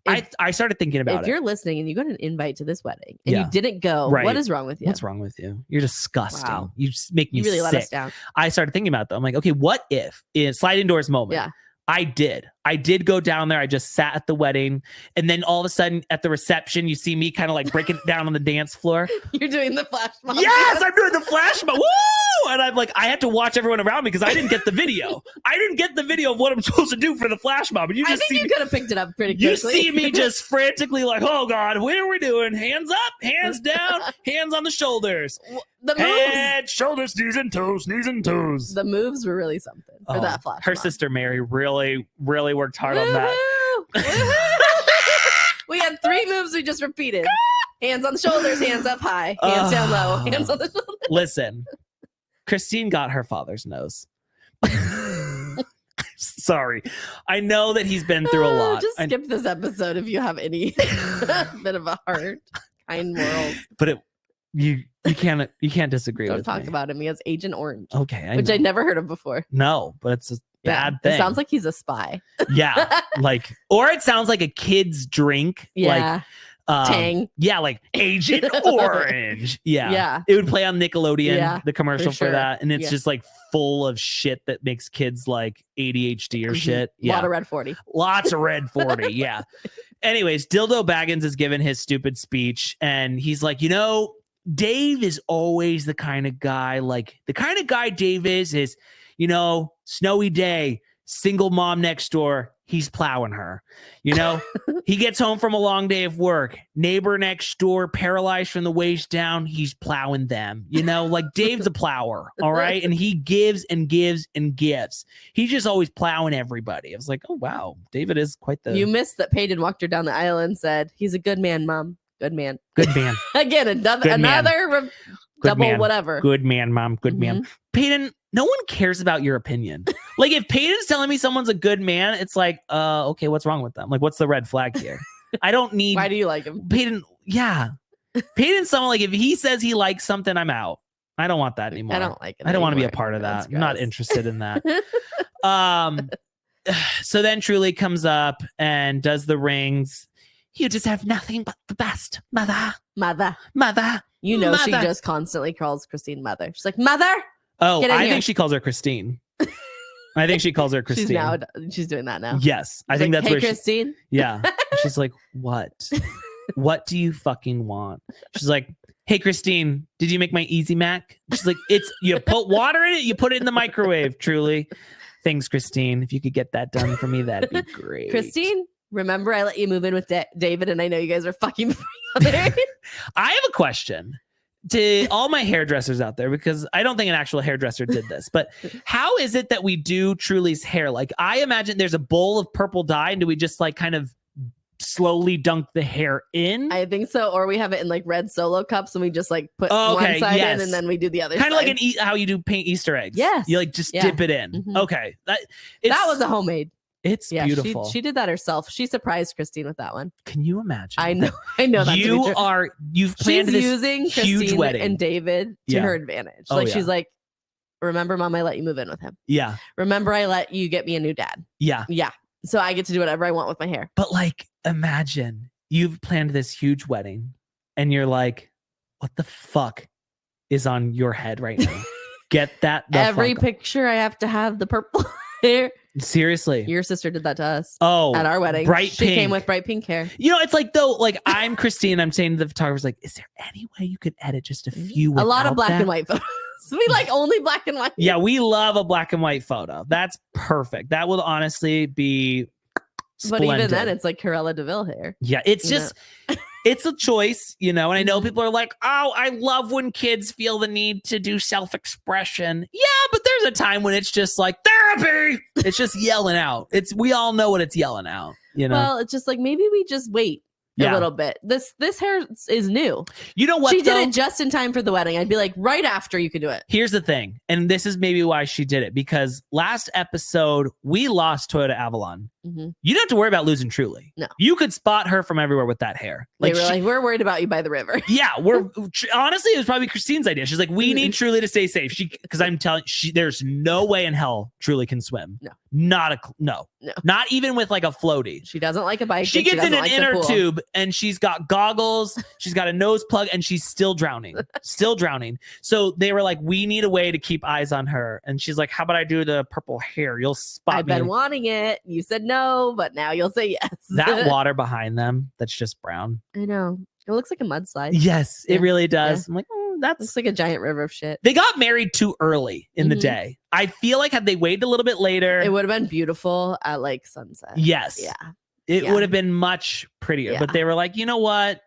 I started thinking about it. If you're listening and you got an invite to this wedding and you didn't go, what is wrong with you? What's wrong with you? You're disgusting. Wow. You just make me really sick. Let us down. I started thinking about that. I'm like, okay, what if in sliding doors moment? I did go down there. I just sat at the wedding. And then all of a sudden at the reception, you see me kind of like breaking it down on the dance floor. You're doing the flash mob. Yes, I'm doing the flash mob. Woo! And I'm like, I had to watch everyone around me because I didn't get the video. I didn't get the video of what I'm supposed to do for the flash mob. And I think you could have picked it up pretty quickly. You see me just frantically like, oh God, what are we doing? Hands up, hands down, hands on the shoulders. The moves. Head, shoulders, knees and toes, knees and toes. The moves were really something for that flash Her mob. sister Meri really worked hard on that. We had 3 moves we just repeated. Hands on the shoulders, hands up high, hands down low, hands on the shoulders. Listen, Christine got her father's nose. Sorry. I know that he's been through a lot. Just skip this episode if you have any bit of a heart, kind morals. But you can't disagree with me. Don't talk about him. He has Agent Orange. Okay. Which I'd never heard of before. No, but it's a bad thing. It sounds like he's a spy. Yeah. Or it sounds like a kid's drink. Yeah. Tang. Yeah, like Agent Orange. Yeah. It would play on Nickelodeon, the commercial for that. And it's just like full of shit that makes kids like ADHD or shit. Yeah. A lot of red 40. Lots of red 40. Yeah. Anyways, Dildo Baggins is given his stupid speech and he's like, Dave is always the kind of guy Dave is, snowy day, single mom next door. He's plowing her, he gets home from a long day of work, neighbor next door, paralyzed from the waist down. He's plowing them, like Dave's a plower. All right. And he gives and gives and gives. He's just always plowing everybody. I was like, oh, wow. David is quite the. You missed that Peyton walked her down the aisle and said, he's a good man, Mom. Good man. Good man. Again, another double man. Whatever. Good man, Mom. Good man. Peyton, no one cares about your opinion. Like if Peyton's telling me someone's a good man, it's like, okay, what's wrong with them? Like, what's the red flag here? I don't need. Why do you like him? Peyton, yeah. Peyton's someone like if he says he likes something, I'm out. I don't want that anymore. I don't like it. I don't want to be a part of that. I'm not interested in that. So then Truly comes up and does the rings. You deserve nothing but the best, mother. Mother. Mother. Mother. She just constantly calls Christine mother. She's like, mother. Oh, I think she calls her Christine. I think she calls her Christine. She's doing that now. Yes. I think that's hey, where Christine. Yeah. She's like, what? What do you fucking want? She's like, hey, Christine, did you make my Easy Mac? She's like, you put water in it, you put it in the microwave, Truly. Thanks, Christine. If you could get that done for me, that'd be great. Christine, remember I let you move in with David and I know you guys are fucking before you got married? I have a question to all my hairdressers out there, because I don't think an actual hairdresser did this, but how is it that we do Truly's hair? Like, I imagine there's a bowl of purple dye, and do we just like kind of slowly dunk the hair in. I think so. Or we have it in like red Solo cups and we just like put one side in and then we do the other kind side. of like how you do paint Easter eggs. Yes. You like just dip it in. Mm-hmm. Okay. That was a homemade. It's beautiful. She did that herself. She surprised Christine with that one. Can you imagine? I know that. You've planned this using huge Christine wedding and David to her advantage. Like she's like, remember, Mom, I let you move in with him. Yeah. Remember, I let you get me a new dad. Yeah. Yeah. So I get to do whatever I want with my hair. But like, imagine you've planned this huge wedding and you're like, what the fuck is on your head right now? Get that. Every picture I have to have the purple hair. Seriously. Your sister did that to us. Oh, at our wedding. She came with bright pink hair. You know, it's like though, like I'm Christine. I'm saying to the photographer's like, is there any way you could edit just a few? A lot of black and white photos. We like only black and white. Yeah, we love a black and white photo. That's perfect. That would honestly be splendid. But even then, it's like Cruella de Vil hair. Yeah, it's just, it's a choice, you know, and I know people are like, oh, I love when kids feel the need to do self-expression. Yeah, but there's a time when it's just like therapy. It's just yelling out. We all know what it's yelling out, you know? Well, it's just like, maybe we just wait a little bit. This hair is new. You know what? She did it just in time for the wedding. I'd be like, right after you could do it. Here's the thing. And this is maybe why she did it, because last episode we lost Toyota Avalon. Mm-hmm. You don't have to worry about losing Truly. No. You could spot her from everywhere with that hair. Like we're worried about you by the river. Yeah. Honestly, it was probably Christine's idea. She's like, we need Truly to stay safe. Because I'm telling you, there's no way in hell Truly can swim. No. No. Not even with like a floaty. She doesn't like a bike. She gets in an inner tube and she's got goggles, she's got a nose plug, and she's still drowning. So they were like, we need a way to keep eyes on her. And she's like, how about I do the purple hair? You'll spot I've been wanting it. You said no, but now you'll say yes. That water behind them, that's just brown. I know. It looks like a mudslide. Yes, it really does. Yeah. I'm like, that looks like a giant river of shit. They got married too early in the day. I feel like had they waited a little bit later, it would have been beautiful at like sunset. Yes. Yeah. It would have been much prettier. Yeah. But they were like, you know what?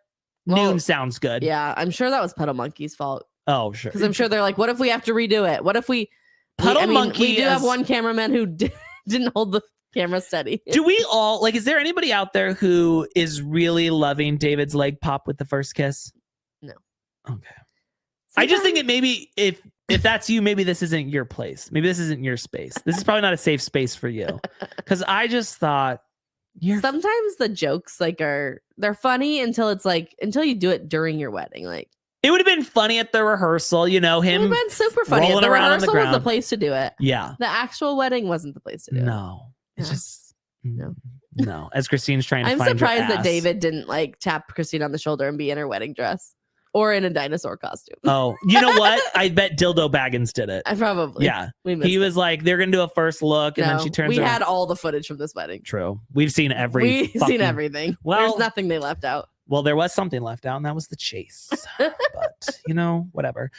Noon sounds good. Yeah. I'm sure that was Puddle Monkey's fault. Oh, sure. Because I'm sure they're like, what if we have to redo it? What if we Monkey? We do have one cameraman who didn't hold the camera steady. Do we all is there anybody out there who is really loving David's leg pop with the first kiss? No. Okay. I just think it maybe if that's you, maybe this isn't your place. Maybe this isn't your space. This is probably not a safe space for you. Because I just thought sometimes the jokes they're funny until you do it during your wedding. Like it would have been funny at the rehearsal, you know, him. It would have been super funny. The rehearsal was the place to do it. Yeah. The actual wedding wasn't the place to do it. No. It's just no. As Christine's trying to I'm find surprised her ass. that David didn't tap Christine on the shoulder and be in her wedding dress. Or in a dinosaur costume. Oh, you know what? I bet Dildo Baggins did it. Probably. Yeah. He was like, they're going to do a first look. And then she turns We around. had all the footage from this wedding. True. We've seen everything. Well, there's nothing they left out. Well, there was something left out, and that was the chase. But, whatever.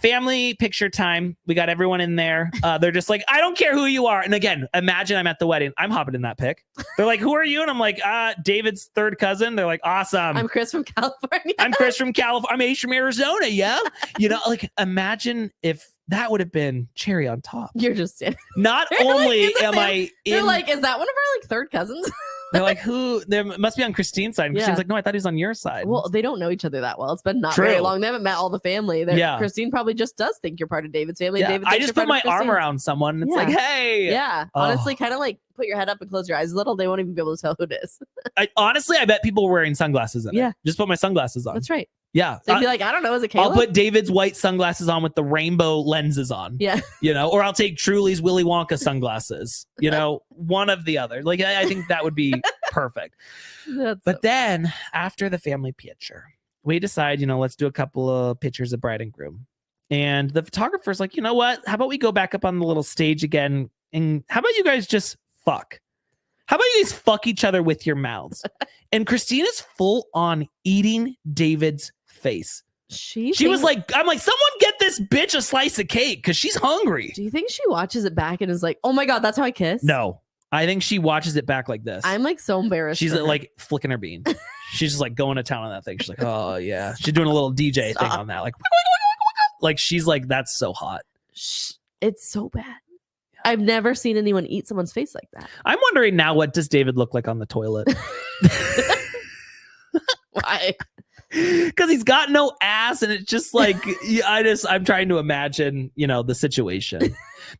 Family picture time. We got everyone in there. They're just like, I don't care who you are. And again, imagine I'm at the wedding. I'm hopping in that pic. They're like, who are you? And I'm like, David's third cousin. They're like, awesome. I'm Chris from California. I'm Ace from Arizona. Yeah. Imagine if that would have been cherry on top. You're just Not only am I in... You're like, is that one of our third cousins? They're like, who? There must be on Christine's side. And Christine's like, no, I thought he was on your side. Well, they don't know each other that well. It's been not very long. They haven't met all the family. Christine probably just does think you're part of David's family. Yeah. David I just put my arm around someone. And it's like, hey. Yeah. Honestly, kind of like put your head up and close your eyes a little. They won't even be able to tell who it is. I bet people were wearing sunglasses in it. Just put my sunglasses on. That's right. Yeah. They'd be like, I don't know, is it Caleb? I'll put David's white sunglasses on with the rainbow lenses on. Yeah. Or I'll take Truly's Willy Wonka sunglasses. One of the other. Like, I think that would be perfect. But then after the family picture, we decide, let's do a couple of pictures of bride and groom. And the photographer's like, you know what? How about we go back up on the little stage again? And how about you guys just fuck? How about you guys fuck each other with your mouths? And Christine is full on eating David's face. She was like, I'm like, someone get this bitch a slice of cake because she's hungry. Do you think she watches it back and is like, oh my God, that's how I kiss? No, I think she watches it back like this. I'm like so embarrassed. She's like flicking her bean. She's just like going to town on that thing. She's like, oh yeah. She's doing a little DJ thing on that. Like she's like, that's so hot. It's so bad. I've never seen anyone eat someone's face like that. I'm wondering now, what does David look like on the toilet? Why? Because he's got no ass, and it's just like I'm trying to imagine, the situation.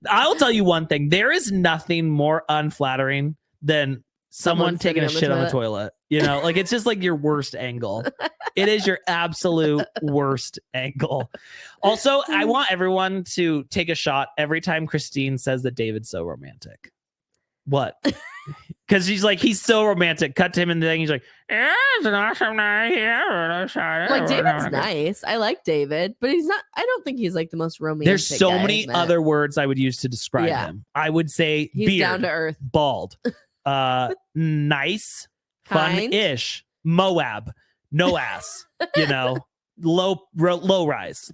I'll tell you one thing: there is nothing more unflattering than someone taking a shit on the toilet. Like it's just like your worst angle. It is your absolute worst angle. Also, I want everyone to take a shot every time Christine says that David's so romantic. What? Because she's like, he's so romantic. Cut to him in the thing. He's like, yeah, it's an awesome night here. Like, David's nice. I like David, but he's not. I don't think he's like the most romantic. There's so many other words I would use to describe him. I would say he's beard, down to earth, bald, nice, fun-ish, Moab, no ass, low rise.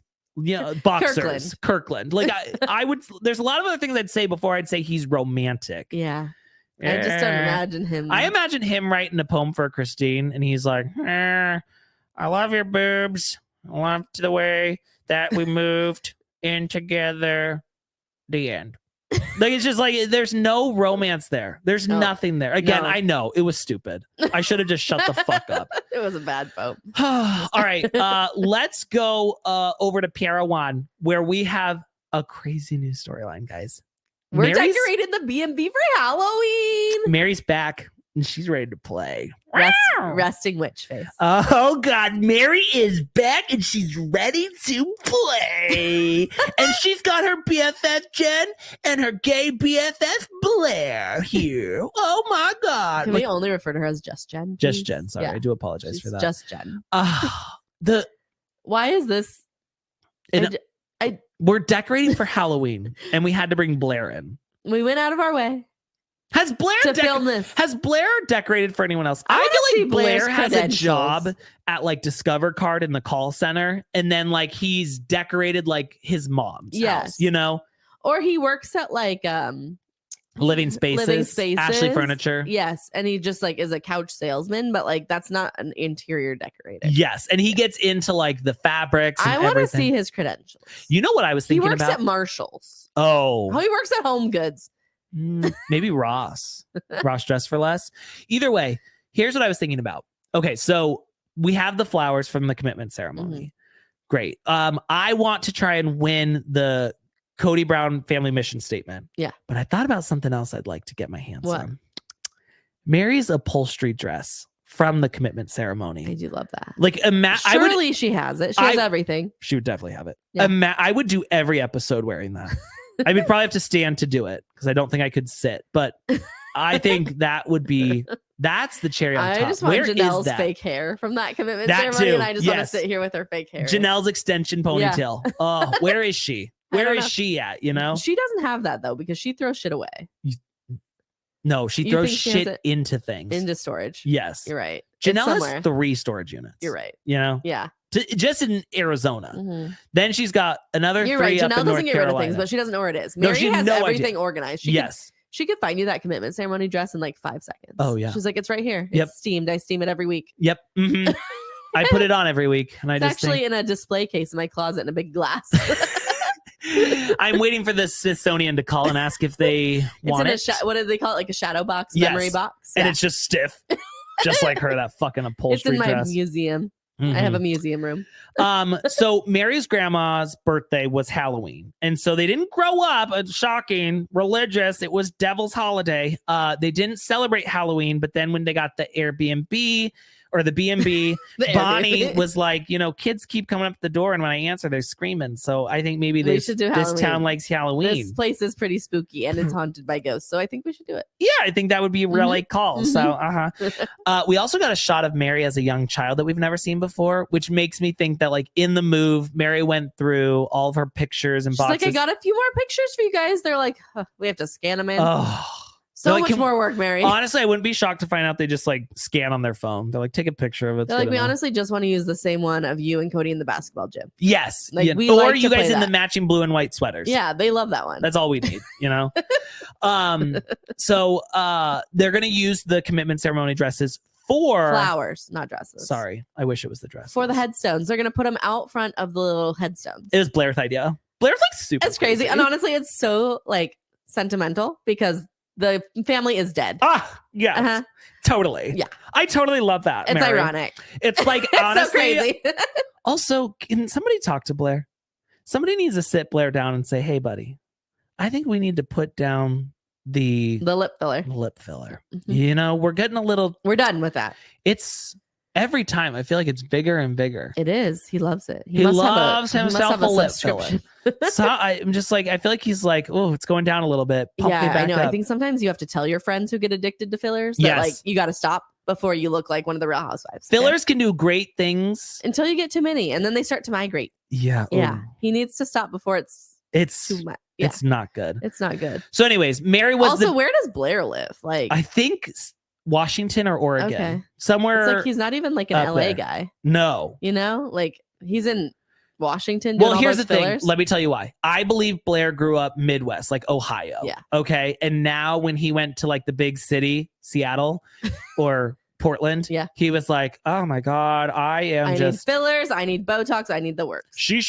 Boxers, Kirkland. Like I would. There's a lot of other things I'd say before I'd say he's romantic. Yeah. I just don't imagine him. I imagine him writing a poem for Christine, and he's like, I love your boobs. I love the way that we moved in together. The end. Like, it's just like, there's no romance there. There's nothing there. Again, I know it was stupid. I should have just shut the fuck up. It was a bad poem. All right. Let's go over to Piera One, where we have a crazy new storyline, guys. We're decorating the B&B for Halloween. Mary's back and she's ready to play. Resting witch face. Oh God, Meri is back and she's ready to play. And she's got her BFF Jenn and her gay BFF Blair here. Oh my God. Can we only refer to her as just Jenn? Just Jenn. Sorry, I do apologize for that. Just Jenn. Why is this? We're decorating for Halloween, and we had to bring Blair in. We went out of our way. Has Blair decorated for anyone else? I feel like Blair has a job at like Discover Card in the call center, and then like he's decorated like his mom's house, or he works at like Living Spaces, Ashley Furniture. Yes. And he just like is a couch salesman, but like that's not an interior decorator. Yes. And he gets into like the fabrics. And I want to see his credentials. You know what I was thinking about? He works at Marshall's. Oh, he works at Home Goods. Maybe Ross Dress for Less. Either way, here's what I was thinking about. Okay. So we have the flowers from the commitment ceremony. Mm-hmm. Great. I want to try and win the Cody Brown family mission statement. Yeah. But I thought about something else I'd like to get my hands on. Meri's upholstery dress from the commitment ceremony. I do love that. Like, surely she has it. She has everything. She would definitely have it. Yeah. I would do every episode wearing that. I would probably have to stand to do it because I don't think I could sit. But I think that's the cherry on top. I just want Janelle's fake hair from that commitment ceremony. And I just want to sit here with her fake hair. Janelle's extension ponytail. Yeah. Oh, where is she? Where is she at? She doesn't have that though, because she throws shit away. No, she throws shit into things. Into storage. Yes. You're right. Janelle has 3 storage units. You're right. Yeah. Just in Arizona. Mm-hmm. Then she's got another 3 right. up Janelle in doesn't get Carolina. rid of things, but she doesn't know where it is. Meri has everything organized. She could find you that commitment ceremony dress in like 5 seconds. Oh yeah. She's like, it's right here. It's steamed. I steam it every week. Yep. Mm-hmm. I put it on every week. And it's actually in a display case in my closet in a big glass. I'm waiting for the Smithsonian to call and ask if they want it. What do they call it? Like a shadow box, memory box? Yeah. And it's just stiff. Just like her, that fucking upholstery dress. It's in my museum. Mm-hmm. I have a museum room. So Meri's grandma's birthday was Halloween. And so they didn't grow up, shocking, religious. It was Devil's Holiday. They didn't celebrate Halloween, but then when they got the Airbnb or the B&B, Bonnie was like, kids keep coming up the door, and when I answer, they're screaming. So I think maybe this town likes Halloween. This place is pretty spooky and it's haunted by ghosts. So I think we should do it. Yeah, I think that would be a really call. Mm-hmm. So, we also got a shot of Meri as a young child that we've never seen before, which makes me think that like in the move, Meri went through all of her pictures and boxes. Like, I got a few more pictures for you guys. They're like, we have to scan them in. So much more work, Meri. Honestly, I wouldn't be shocked to find out they just like scan on their phone. They're like, take a picture of it. They're like, we honestly just want to use the same one of you and Cody in the basketball gym. Yes. Like, or you guys in the matching blue and white sweaters. Yeah, they love that one. That's all we need, So they're going to use the commitment ceremony dresses for flowers, not dresses. Sorry. I wish it was the dress. For the headstones. They're going to put them out front of the little headstones. It was Blair's idea. Blair's like super It's crazy. And honestly, it's so like sentimental because The family is dead. Yeah, totally. Yeah, I totally love that. It's Meri. ironic. It's like it's honestly. so crazy. Also, can somebody talk to Blair? Somebody needs to sit Blair down and say, "Hey, buddy, I think we need to put down the lip filler. Mm-hmm. You know, we're getting a little. We're done with that. It's every time I feel like it's bigger and bigger. It is. He loves it. He loves himself a lip filler. So I'm just like, I feel like he's like, oh, it's going down a little bit. Pump me back I know. up. I think sometimes you have to tell your friends who get addicted to fillers that like you got to stop before you look like one of the Real Housewives. Fillers can do great things until you get too many, and then they start to migrate. Yeah. Yeah. He needs to stop before it's too much. Yeah. It's not good. It's not good. So, anyways, Meri was also. Where does Blair live? Like, I think Washington or Oregon. Okay. Somewhere. It's like he's not even like an LA there. Guy. No. You know, like he's in Washington. Well, here's the fillers. thing. Let me tell you why. I believe Blair grew up Midwest, like Ohio. Yeah. Okay. And now when he went to like the big city, Seattle or Portland, he was like, oh my God, I need fillers. I need Botox. I need the works. She,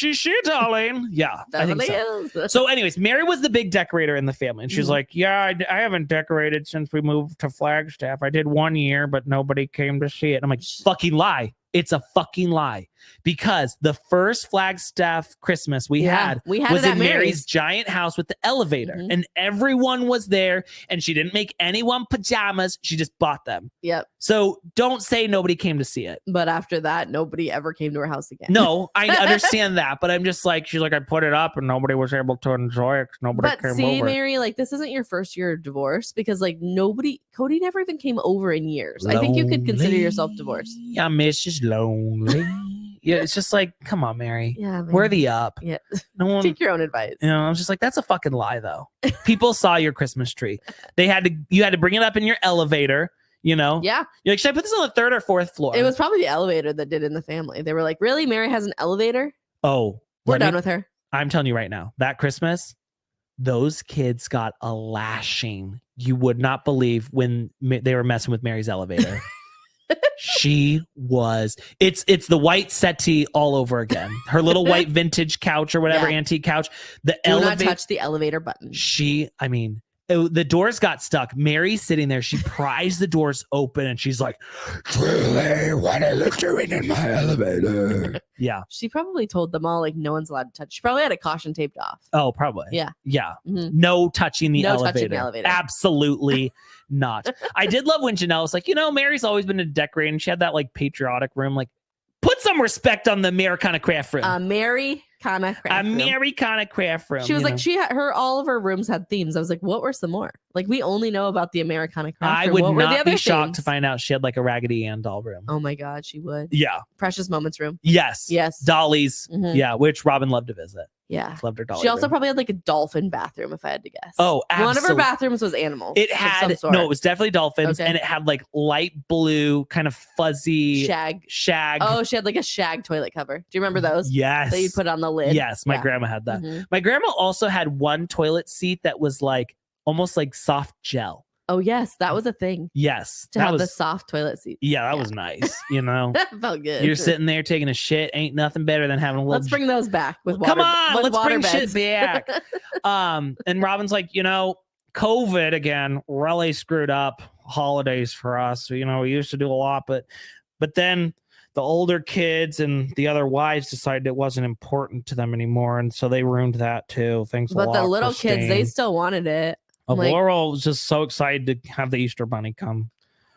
darling. Yeah. I think so. So anyways, Meri was the big decorator in the family. And she's like, yeah, I haven't decorated since we moved to Flagstaff. I did 1 year, but nobody came to see it. And I'm like, fucking lie. It's a fucking lie, because the first Flagstaff Christmas we had was in Meri's giant house with the elevator, and everyone was there, and she didn't make anyone pajamas. She just bought them. Yep. So don't say nobody came to see it. But after that, nobody ever came to her house again. No, I understand that, but I'm just like, she's like, I put it up and nobody was able to enjoy it because nobody came over. Meri, like, this isn't your first year of divorce, because like Cody never even came over in years. I think you could consider yourself divorced. Yeah, Mrs. Lonely. Yeah, it's just like, come on, Meri. Yeah, worthy up. Yeah, no one. Take your own advice. You know, I was just like, that's a fucking lie, though. People saw your Christmas tree. You had to bring it up in your elevator. You know. Yeah. You're like, should I put this on the 3rd or 4th floor? It was probably the elevator that did in the family. They were like, really, Meri has an elevator? Oh, we're done with her. I'm telling you right now, that Christmas, those kids got a lashing. You would not believe when they were messing with Meri's elevator. It's the white settee all over again. Her little white vintage couch or whatever, antique couch. Do not touch the elevator button. The doors got stuck. Meri's sitting there. She pries the doors open and she's like, truly, what are you doing in my elevator? Yeah. She probably told them all, like, no one's allowed to touch. She probably had a caution taped off. Oh, probably. Yeah. Yeah. Mm-hmm. No touching the elevator. Absolutely not. I did love when Janelle was like, you know, Meri's always been a decorator, and she had that like patriotic room. Like, put some respect on the Americana craft room. Americana craft room. She was like, all of her rooms had themes. I was like, what were some more? Like, we only know about the Americana craft room. I would not be shocked to find out she had like a Raggedy Ann doll room. Oh my God, she would. Yeah. Precious Moments room. Yes. Dollies. Mm-hmm. Yeah, which Robyn loved to visit. Yeah. Loved her dolly. She also probably had like a dolphin bathroom, if I had to guess. Oh, absolutely. One of her bathrooms was animals. It had, no, it was definitely dolphins, and it had like light blue, kind of fuzzy shag. Oh, she had like a shag toilet cover. Do you remember those? Yes. That you put on the lid. Yes, my grandma had that. Mm-hmm. My grandma also had one toilet seat that was like almost like soft gel. Oh, yes. That was a thing. Yes. To have the soft toilet seat. Yeah, that was nice. You know, that felt good. You're sitting there taking a shit. Ain't nothing better than having a little. Let's bring those back with water. Come on, let's bring beds. shit back. And Robyn's like, you know, COVID again really screwed up holidays for us. You know, we used to do a lot, but then the older kids and the other wives decided it wasn't important to them anymore, and so they ruined that too. Thanks a lot. But the little kids, they still wanted it. Laurel was just so excited to have the Easter Bunny come.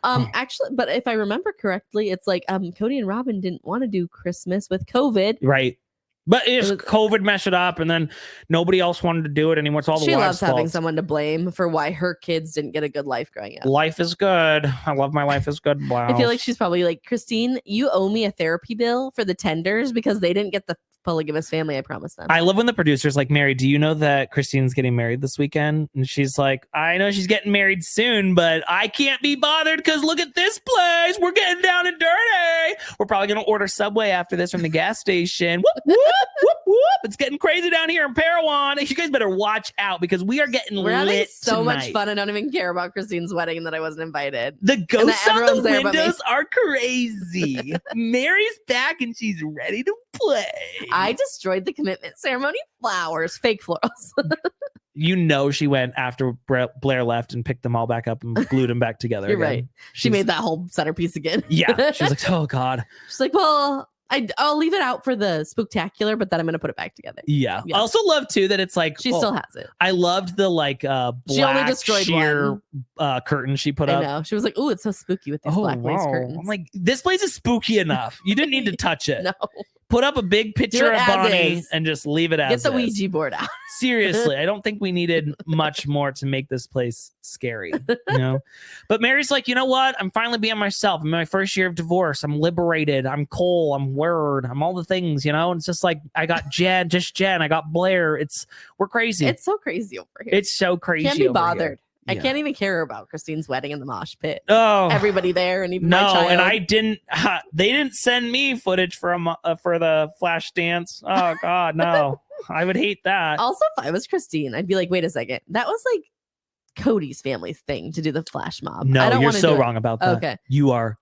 Actually, but if I remember correctly, it's like Kody and Robyn didn't want to do Christmas with COVID. Right. But COVID messed it up, and then nobody else wanted to do it anymore. It's all the wives' She loves having fault. Someone to blame for why her kids didn't get a good life growing up. Life is good. I love my life is good. Wow. I feel like she's probably like, Christine, you owe me a therapy bill for the tenders because they didn't get the polygamous family I promised them. I love when the producer's like, Meri, do you know that Christine's getting married this weekend? And she's like, I know she's getting married soon, but I can't be bothered because look at this place. We're getting down and dirty. We're probably going to order Subway after this from the gas station. Whoop, whoop, whoop, whoop. It's getting crazy down here in Parowan. You guys better watch out because we are getting lit having so tonight. Much fun. I don't even care about Christine's wedding and that I wasn't invited. The ghosts on the windows are crazy. Meri's back and she's ready to play. I destroyed the commitment ceremony flowers, fake florals. she went after Blair left and picked them all back up and glued them back together. You're right. She made that whole centerpiece again. Yeah. She was like, oh God. She's like, well, I'll leave it out for the spooktacular, but then I'm going to put it back together. Yeah. I also love too that it's like she still has it. I loved the like black she only destroyed sheer curtain she put up. I know. She was like, "Ooh, it's so spooky with these black lace curtains." I'm like, this place is spooky enough. You didn't need to touch it. No. Put up a big picture of Bonnie and just leave it as Get the Ouija board out. Seriously, I don't think we needed much more to make this place scary, But Meri's like, you know what? I'm finally being myself. I'm in my first year of divorce. I'm liberated. I'm Cole. I'm Word. I'm all the things, It's just like I got Jen. I got Blair. We're crazy. It's so crazy over here. It's so crazy. Can't be bothered. I can't even care about Christine's wedding in the mosh pit. Oh, everybody there, and even my child. And I didn't. They didn't send me footage for the flash dance. Oh God, no! I would hate that. Also, if I was Christine, I'd be like, wait a second, that was like Cody's family's thing to do the flash mob. No, you're so wrong about that. Okay, you are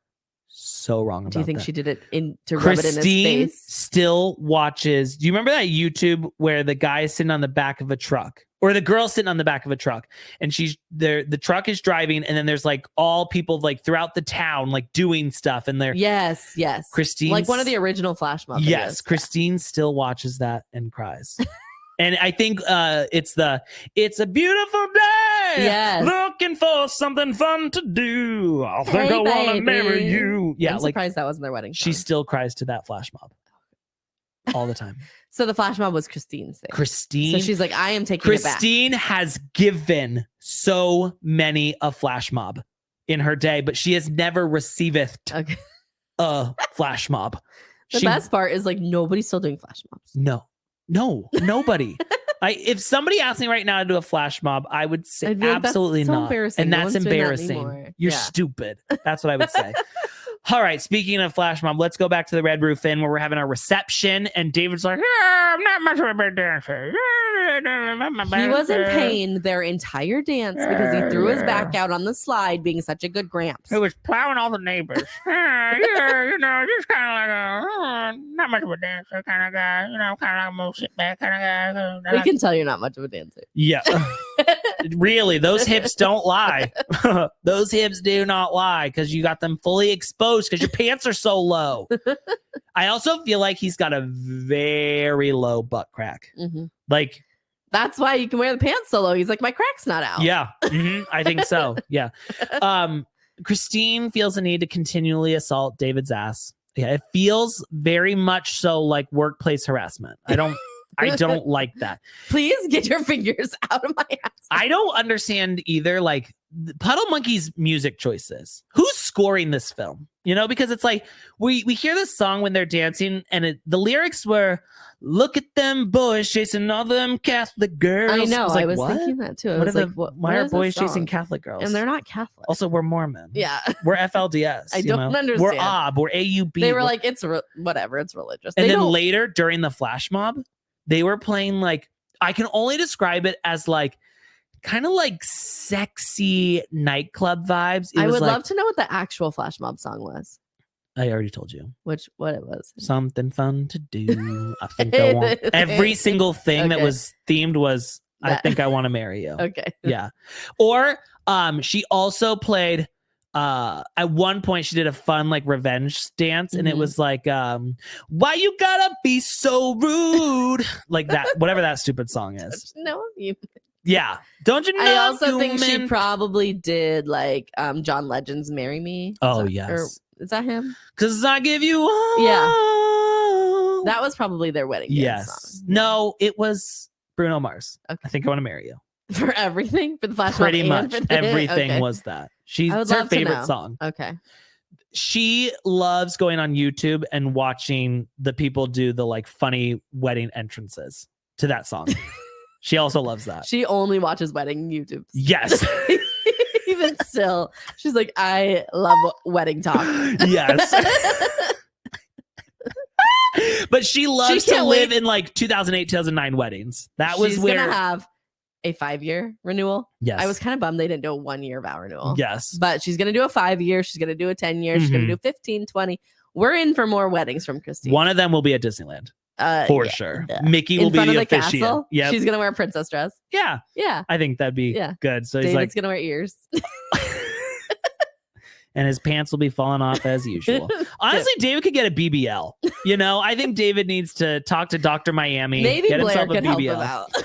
so wrong about that. Do you think she did it to rub it in his face? Still watches. Do you remember that YouTube where the guy is sitting on the back of a truck? Or the girl sitting on the back of a truck and she's there. The truck is driving and then there's like all people like throughout the town, like doing stuff. And they're yes. Christine, like one of the original flash mob videos. Yes. Christine still watches that and cries. And I think it's a beautiful day. Yes. Looking for something fun to do. I think I want to marry you. Yeah. I'm surprised that wasn't their wedding song. She still cries to that flash mob all the time. So the flash mob was Christine's thing. Christine. So she's like, I am taking Christine has given so many a flash mob in her day, but she has never receiveth a flash mob. The best part is like nobody's still doing flash mobs. No, nobody. If somebody asked me right now to do a flash mob, I would say absolutely not. And that's embarrassing. You're stupid. That's what I would say. All right, speaking of flash mob, let's go back to the Red Roof Inn where we're having our reception, and David's like, I'm not much of a big dancer. He was in pain their entire dance because he threw his back out on the slide being such a good gramps. He was plowing all the neighbors. Just kind of like not much of a dancer kind of guy, kind of like a more sit back kind of guy. We can tell you're not much of a dancer. Yeah. Really, those hips don't lie. Those hips do not lie because you got them fully exposed because your pants are so low. I also feel like he's got a very low butt crack. Mm-hmm. Like that's why you can wear the pants so low. He's like, my crack's not out. Yeah, I think so. Yeah. Christine feels the need to continually assault David's ass. Yeah, it feels very much so like workplace harassment. I don't like that. Please get your fingers out of my ass. I don't understand either. Like Puddle Monkey's music choices. Who's scoring this film? Because it's like we hear this song when they're dancing, and the lyrics were, "Look at them boys chasing all them Catholic girls." I know. I was thinking that too. Why are boys chasing Catholic girls? And they're not Catholic. Also, we're Mormon. Yeah, we're FLDS. I don't understand. We're OB. We're AUB. They were like, it's whatever. It's religious. And then later during the flash mob, they were playing like, I can only describe it as like kind of like sexy nightclub vibes. I would love to know what the actual flash mob song was. I already told you. What it was. Something fun to do. I think I want. Every single thing that was themed was, I think I want to marry you. Okay. Yeah. Or she also played, at one point she did a fun like revenge dance, and it was like, why you gotta be so rude? Like that, whatever that stupid song is. No, you. Yeah. Don't you know? I also think she probably did like John Legend's "Marry Me." Yes. Is that him? 'Cause I give you all. Yeah. That was probably their wedding dance song. No, it was Bruno Mars. Okay. I think I want to marry you. For everything? For the flash mob? Pretty much everything was that. It's her favorite song. Okay. She loves going on YouTube and watching the people do the like funny wedding entrances to that song. She also loves that. She only watches wedding YouTubes. Yes. Even still, she's like, I love wedding talk. Yes. But she loves to live in like 2008, 2009 weddings. She's where gonna have a 5-year renewal. Yes. I was kind of bummed they didn't do a 1-year vow renewal. Yes. But she's gonna do a 5-year. She's gonna do a 10-year. She's gonna do 15, 20. We're in for more weddings from Christine. One of them will be at Disneyland. For sure. Mickey will be the officiant. Yeah, she's gonna wear a princess dress. Yeah. I think that'd be good. So David's he's gonna wear ears. And his pants will be falling off as usual. Honestly, David could get a BBL. I think David needs to talk to Dr. Miami. Maybe get Blair himself a could BBL. help him out.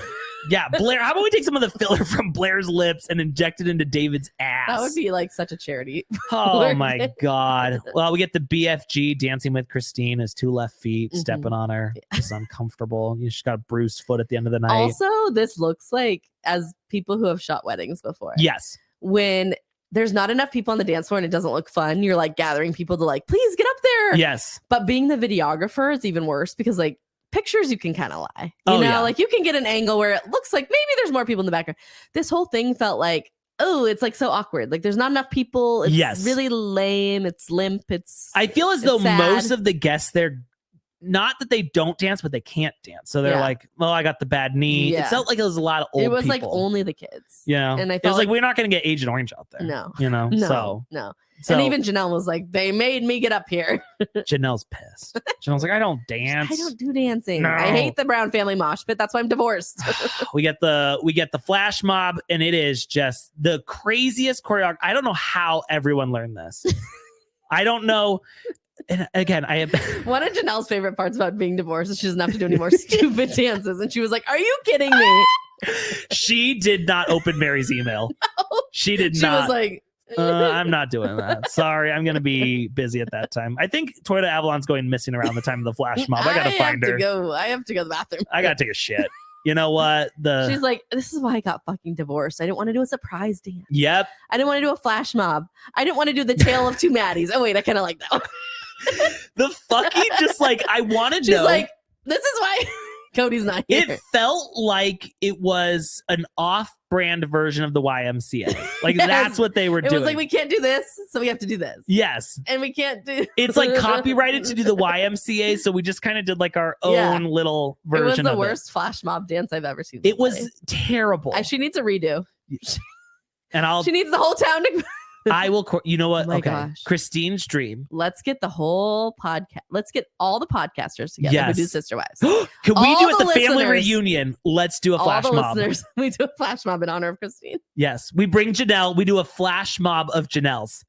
Yeah, Blair. How about we take some of the filler from Blair's lips and inject it into David's ass? That would be like such a charity. Oh my God. Well, we get the BFG dancing with Christine, his 2 left feet, stepping on her. It's uncomfortable. She's got a bruised foot at the end of the night. Also, this looks like, as people who have shot weddings before. Yes. When there's not enough people on the dance floor and it doesn't look fun, you're like gathering people to like, please get up there. Yes. But being the videographer is even worse because like pictures, you can kind of lie. You know, like you can get an angle where it looks like maybe there's more people in the background. This whole thing felt like, oh, it's like so awkward. Like there's not enough people. It's really lame. It's limp. I feel as though most of the guests there, not that they don't dance, but they can't dance. So they're like, well, I got the bad knee. Yeah. It felt like it was a lot of old people. It was like only the kids. And I felt it was like we're not going to get Agent Orange out there. No. No. So, and even Janelle was like, they made me get up here. Janelle's pissed. Janelle's like, I don't dance. I don't do dancing. No. I hate the Brown family mosh pit. That's why I'm divorced. we get the flash mob, and it is just the craziest choreography. I don't know how everyone learned this. I don't know. And again, I have one of Janelle's favorite parts about being divorced is she doesn't have to do any more stupid dances. And she was like, are you kidding me? She did not open Meri's email. No, she did not. She was like, I'm not doing that. Sorry, I'm going to be busy at that time. I think Toyota Avalon's going missing around the time of the flash mob. I got to find her. I have to go to the bathroom. I got to take a shit. You know what? She's like, this is why I got fucking divorced. I didn't want to do a surprise dance. Yep. I didn't want to do a flash mob. I didn't want to do the tale of 2 Maddies. Oh, wait, I kind of like that one. The fucking just like, I wanted to know. She's like, this is why Cody's not here. It felt like it was an off-brand version of the YMCA. Like that's what they were doing. It was like, we can't do this, so we have to do this. Yes. And we can't do. It's like copyrighted to do the YMCA, so we just kind of did like our own little version of it. It was the worst flash mob dance I've ever seen. It was terrible. She needs a redo. And she needs the whole town to. I will. You know what? Oh okay. Gosh. Christine's dream. Let's get the whole podcast. Let's get all the podcasters together. Yes. We do Sister Wives. Can we do at the family reunion? Let's do a flash mob. We do a flash mob in honor of Christine. Yes. We bring Janelle. We do a flash mob of Janelle's.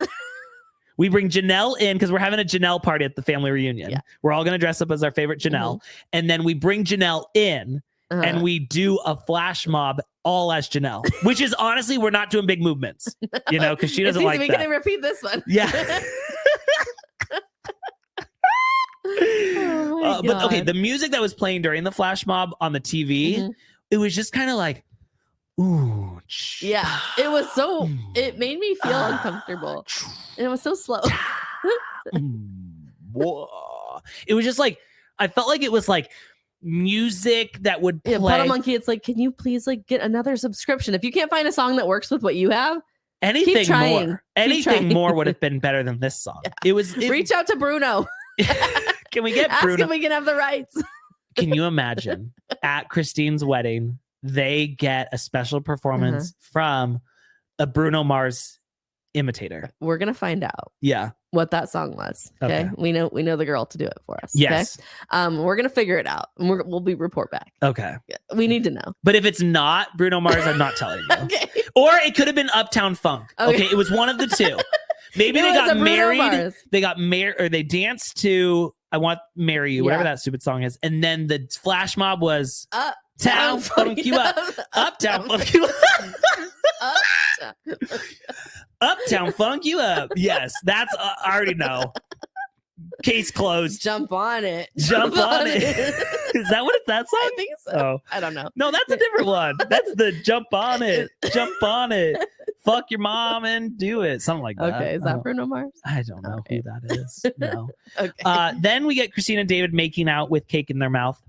We bring Janelle in because we're having a Janelle party at the family reunion. Yeah. We're all going to dress up as our favorite Janelle. And then we bring Janelle in and we do a flash mob all as Janelle, which is honestly, we're not doing big movements, you know, because she doesn't like that. We can repeat this one. Yeah. But okay, the music that was playing during the flash mob on the TV, it was just kind of like, ooh. Yeah, it was so, it made me feel uncomfortable. And it was so slow. It was just like, I felt like it was like, music that would play. Puddle Monkey, it's like, can you please like get another subscription? If you can't find a song that works with what you have, anything more would have been better than this song. Yeah. Reach out to Bruno. Can we get Ask Bruno? if we can have the rights. Can you imagine at Christine's wedding, they get a special performance from a Bruno Mars imitator? We're gonna find out. Yeah. What that song was. Okay. We know the girl to do it for us. Yes. Okay? We're gonna figure it out and we'll report back. Okay. We need to know. But if it's not Bruno Mars, I'm not telling you. Okay. Or it could have been Uptown Funk. Okay. It was one of the two. Maybe they got married. Mars. They got married or they danced to I Want Meri You, whatever that stupid song is. And then the flash mob was Uptown Funk You Up. Uptown Funk You Up. Uptown Funk You Up. Yes, that's I already know. Case closed. Jump on it. Jump on it. Is that what it's that song? I think so. Oh. I don't know. No, that's a different one. That's the jump on it. Jump on it. Fuck your mom and do it. Something like that. Okay, is that Bruno Mars? I don't know who that is. No. Okay. Then we get Christine and David making out with cake in their mouth.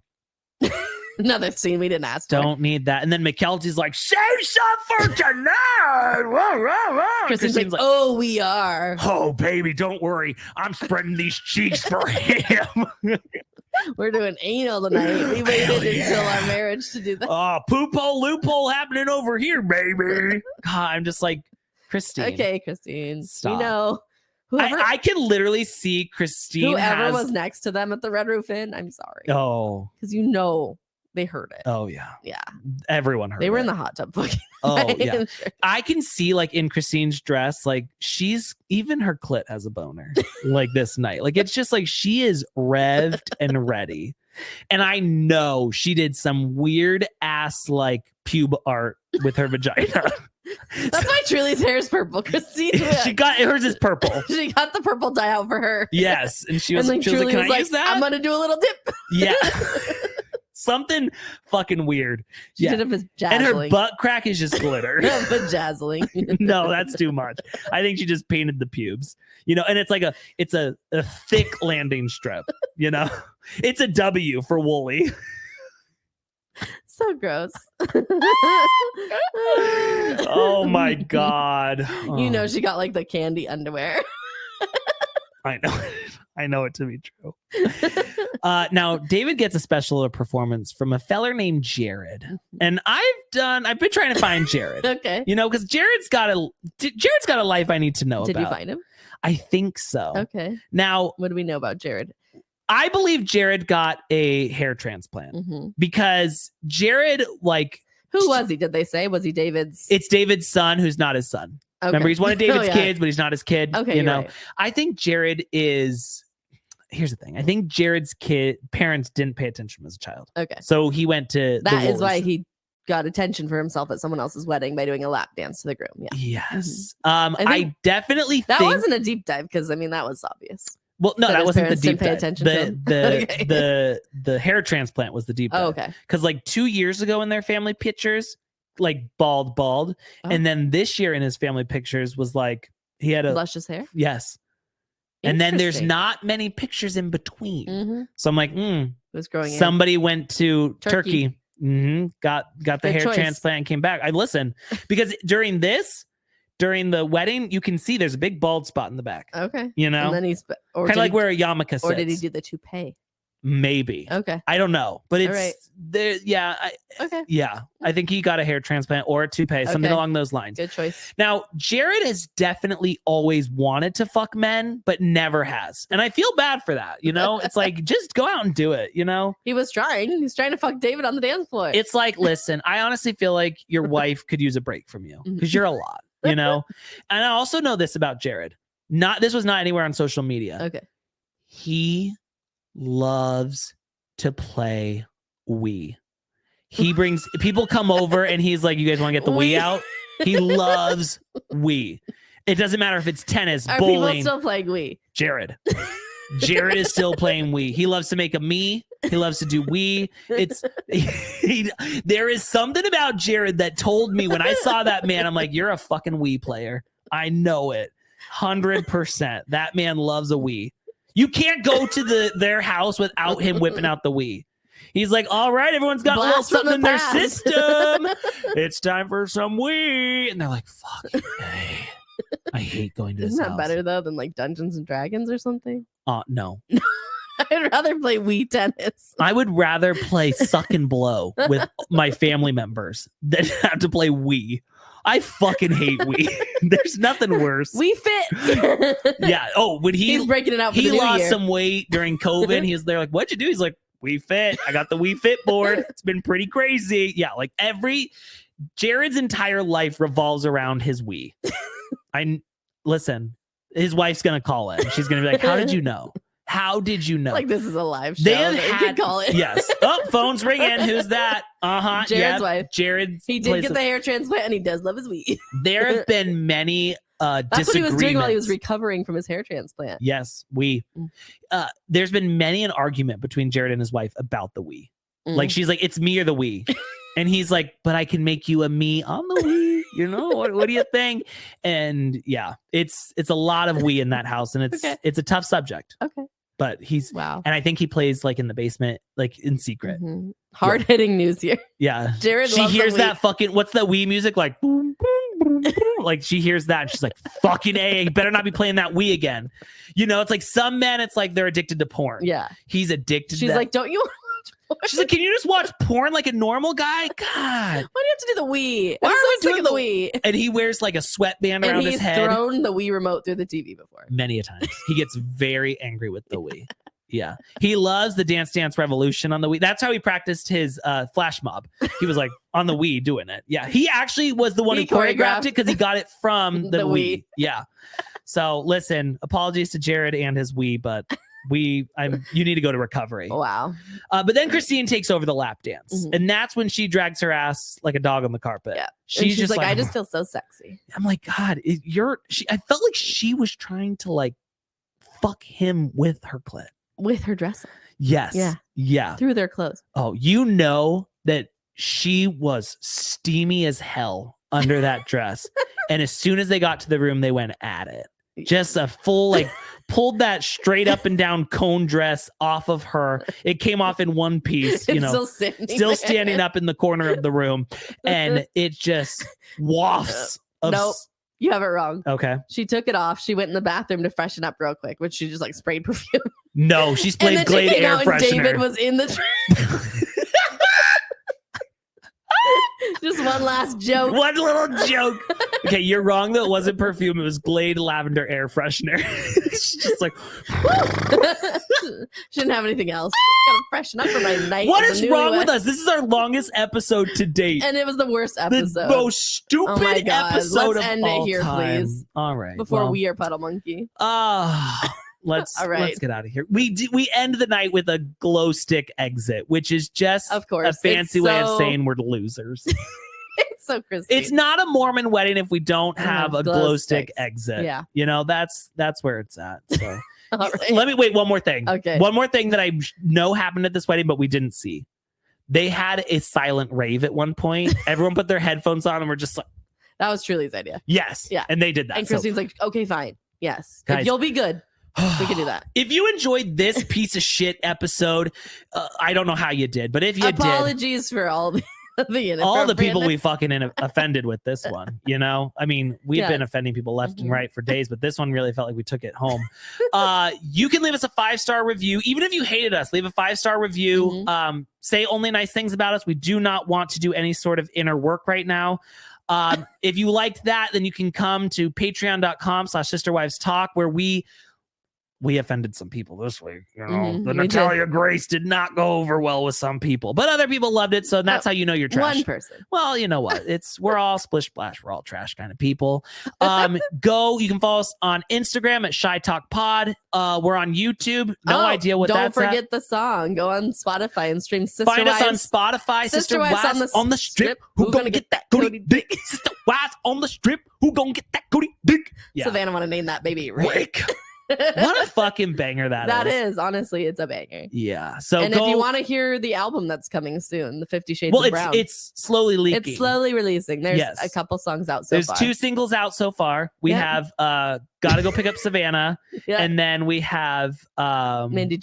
Another scene we didn't ask for. Don't need that. And then McKelty's like, say something for tonight. Christine's like, oh, we are. Oh, baby, don't worry. I'm spreading these cheeks for him. We're doing anal tonight. We waited until our marriage to do that. Oh, poophole loophole happening over here, baby. God, I'm just like, Christine. Okay, Christine. Stop. We know. I can literally see Christine. Whoever was next to them at the Red Roof Inn, I'm sorry. Oh, because they heard it. Oh yeah, yeah. Everyone heard. They were in the hot tub fucking. Oh yeah. Sure. I can see like in Christine's dress, like even her clit has a boner like this night. Like it's just like she is revved and ready. And I know she did some weird ass like pube art with her vagina. That's why Truly's hair is purple. Christine, she got hers is purple. She got the purple dye out for her. Yes, and she was like, "Can I use that? I'm gonna do a little dip." Yeah. Something fucking weird. She did it with jazzling. And her butt crack is just glitter. But jazzling. No, that's too much. I think she just painted the pubes. And it's like a thick landing strip, It's a W for woolly. So gross. Oh my God. She got like the candy underwear. I know it to be true. Now, David gets a special performance from a feller named Jared. And I've been trying to find Jared. Okay. Because Jared's got a life I need to know about. Did you find him? I think so. Okay. Now, what do we know about Jared? I believe Jared got a hair transplant because Jared, like... Who was he? Did they say? Was he David's? It's David's son who's not his son. Okay. Remember, he's one of David's kids, but he's not his kid. Okay, right. I think Jared is... Here's the thing. I think Jared's parents didn't pay attention as a child. Okay. So he went to That is why he got attention for himself at someone else's wedding by doing a lap dance to the groom. Yeah. Yes. I definitely that wasn't a deep dive because that was obvious. Well, no, that wasn't the deep dive. Attention the hair transplant was the deep dive. Oh, okay. Because like 2 years ago in their family pictures, like bald. And then this year in his family pictures was like he had a luscious hair. Yes. And then there's not many pictures in between. So I'm like, who's growing somebody went to Turkey. Got the hair transplant and came back. I listened because during the wedding, you can see there's a big bald spot in the back. Okay. And then he's kind of like where a yarmulke sits. Or did he do the toupee? Maybe. Okay. I don't know, but it's right. there. Yeah. Okay. Yeah. I think he got a hair transplant or a toupee, something along those lines. Good choice. Now, Jared has definitely always wanted to fuck men, but never has. And I feel bad for that. It's like, just go out and do it. He was trying. He's trying to fuck David on the dance floor. It's like, listen, I honestly feel like your wife could use a break from you because you're a lot, And I also know this about Jared. This was not anywhere on social media. Okay. He loves to play Wii. He brings people come over and he's like, you guys want to get the Wii out? He loves Wii. It doesn't matter if it's tennis, bowling. Are people still playing Wii? Jared is still playing Wii. He loves to make a me. He loves to do Wii. There is something about Jared that told me when I saw that man, I'm like, you're a fucking Wii player. I know it. 100%. That man loves a Wii. You can't go to their house without him whipping out the Wii. He's like, all right, everyone's got a little something in their system. It's time for some Wii. And they're like, fuck. I hate going to this house. Isn't that better, though, than like Dungeons and Dragons or something? No. I'd rather play Wii tennis. I would rather play suck and blow with my family members than have to play Wii. I fucking hate Wii. There's nothing worse. We fit. Yeah. Oh, when he's breaking it out. For he the new lost year. some weight during COVID. He was there like, "What'd you do?" He's like, "We fit. I got the Wii Fit board. It's been pretty crazy." Yeah, like Jared's entire life revolves around his Wii. Listen. His wife's gonna call in. She's gonna be like, "How did you know? How did you know?" Like this is a live show. They have you can call it. Yes. Oh, phone's ringing. Who's that? Jared's wife. Jared. He did get the hair transplant, and he does love his Wii. There have been many That's what he was doing while he was recovering from his hair transplant. Yes, there's been many an argument between Jared and his wife about the Wii. Like she's like, it's me or the Wii. And he's like, but I can make you a me on the Wii. What do you think? And yeah, it's a lot of Wii in that house. And it's a tough subject. Okay. But wow. And I think he plays like in the basement, like in secret. Hard hitting news here. Yeah. Jared she hears that fucking, what's the Wii music? Like, boom, boom, boom, boom. Like she hears that and she's like, fucking A, you better not be playing that Wii again. It's like some men, it's like they're addicted to porn. Yeah. He's addicted to that. She's like, don't you She's like, can you just watch porn like a normal guy? God. Why do you have to do the Wii? Why are we doing the Wii? And he wears like a sweatband around his head. And he's thrown the Wii remote through the TV before. Many a times. He gets very angry with the Wii. Yeah. He loves the Dance Dance Revolution on the Wii. That's how he practiced his flash mob. He was like on the Wii doing it. Yeah. He actually was the one who choreographed it because he got it from the Wii. Yeah. So listen, apologies to Jared and his Wii, but you need to go to recovery. Wow. But then Christine takes over the lap dance. And that's when she drags her ass like a dog on the carpet. Yeah. She's just like, I just feel so sexy. I'm like, God, I felt like she was trying to like fuck him with her clit. With her dress on. Yes. Yeah. Yeah. Through their clothes. Oh, you know that she was steamy as hell under that dress. And as soon as they got to the room, they went at it. Just a full, like, pulled that straight up and down cone dress off of her. It came off in one piece, still standing up in the corner of the room. And it just wafts of... Nope. You have it wrong. Okay. She took it off. She went in the bathroom to freshen up real quick, which she just like sprayed perfume. No, she sprayed Glade air freshener. David was in the just one last joke. One little joke. Okay, you're wrong though. It wasn't perfume. It was Glade lavender air freshener. She's just like, she didn't have anything else. Gotta freshen up for my night. What is wrong with us? This is our longest episode to date. And it was the worst episode. The most stupid episode Let's end it here, please. All right. Before we are Puddle Monkey. Let's get out of here. We end the night with a glow stick exit, which is just of course, a fancy way of saying we're losers. It's so Christine. It's not a Mormon wedding if we don't have a glow stick exit. Yeah. That's where it's at. So right. Let me wait one more thing. Okay. One more thing that I know happened at this wedding, but we didn't see. They had a silent rave at one point. Everyone put their headphones on and we're just like, that was Truly's idea. Yes. Yeah. And they did that. And Christine's like, okay, fine. Yes. Guys, if you'll be good, we can do that. If you enjoyed this piece of shit episode, I don't know how you did, but if you apologies for all the people we fucking offended with this one. I mean, we've been offending people left and right for days, but this one really felt like we took it home. You can leave us a 5-star review. Even if you hated us, leave a 5-star review. Say only nice things about us. We do not want to do any sort of inner work right now. If you liked that, then you can come to patreon.com/sisterwivestalk, where we offended some people this week. The Natalia Grace did not go over well with some people, but other people loved it. So that's how you know you're trash. One person. Well, you know what? We're all splish splash. We're all trash kind of people. You can follow us on Instagram at Shy Talk Pod. We're on YouTube. No idea what that's at. Don't forget the song. Go on Spotify and stream Sister Find Wives. us on Spotify. Sister Wives on the strip. Who gonna get that Cody dick? Sister Wives on the strip. Who gonna get that Cody dick? Yeah. Savannah want to name that baby Rick. What a fucking banger that is. Honestly, it's a banger. Yeah. So if you want to hear the album that's coming soon, the 50 Shades of Brown. It's slowly leaking. It's slowly releasing. There's a couple songs out so far. There's 2 singles out so far. We have Gotta Go Pick Up Savannah. And then we have Mindy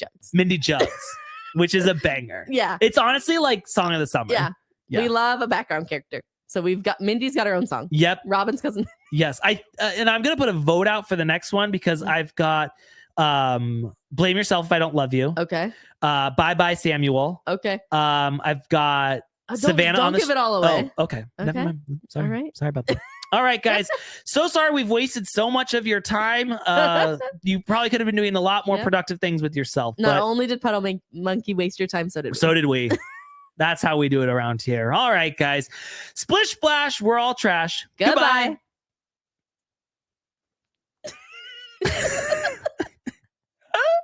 Jugs, which is a banger. Yeah. It's honestly like song of the summer. Yeah. We love a background character. So Mindy's got her own song. Yep. Robyn's cousin. Yes. And I'm going to put a vote out for the next one because I've got Blame Yourself If I Don't Love You. Okay. Bye Bye Samuel. Okay. I've got Savannah on the... Don't give it all away. Oh, okay. Never mind. Sorry. All right. Sorry about that. All right, guys. So sorry we've wasted so much of your time. You probably could have been doing a lot more productive things with yourself. Not only did Puddle Monkey waste your time, so did we. That's how we do it around here. All right, guys. Splish Splash. We're all trash. Goodbye.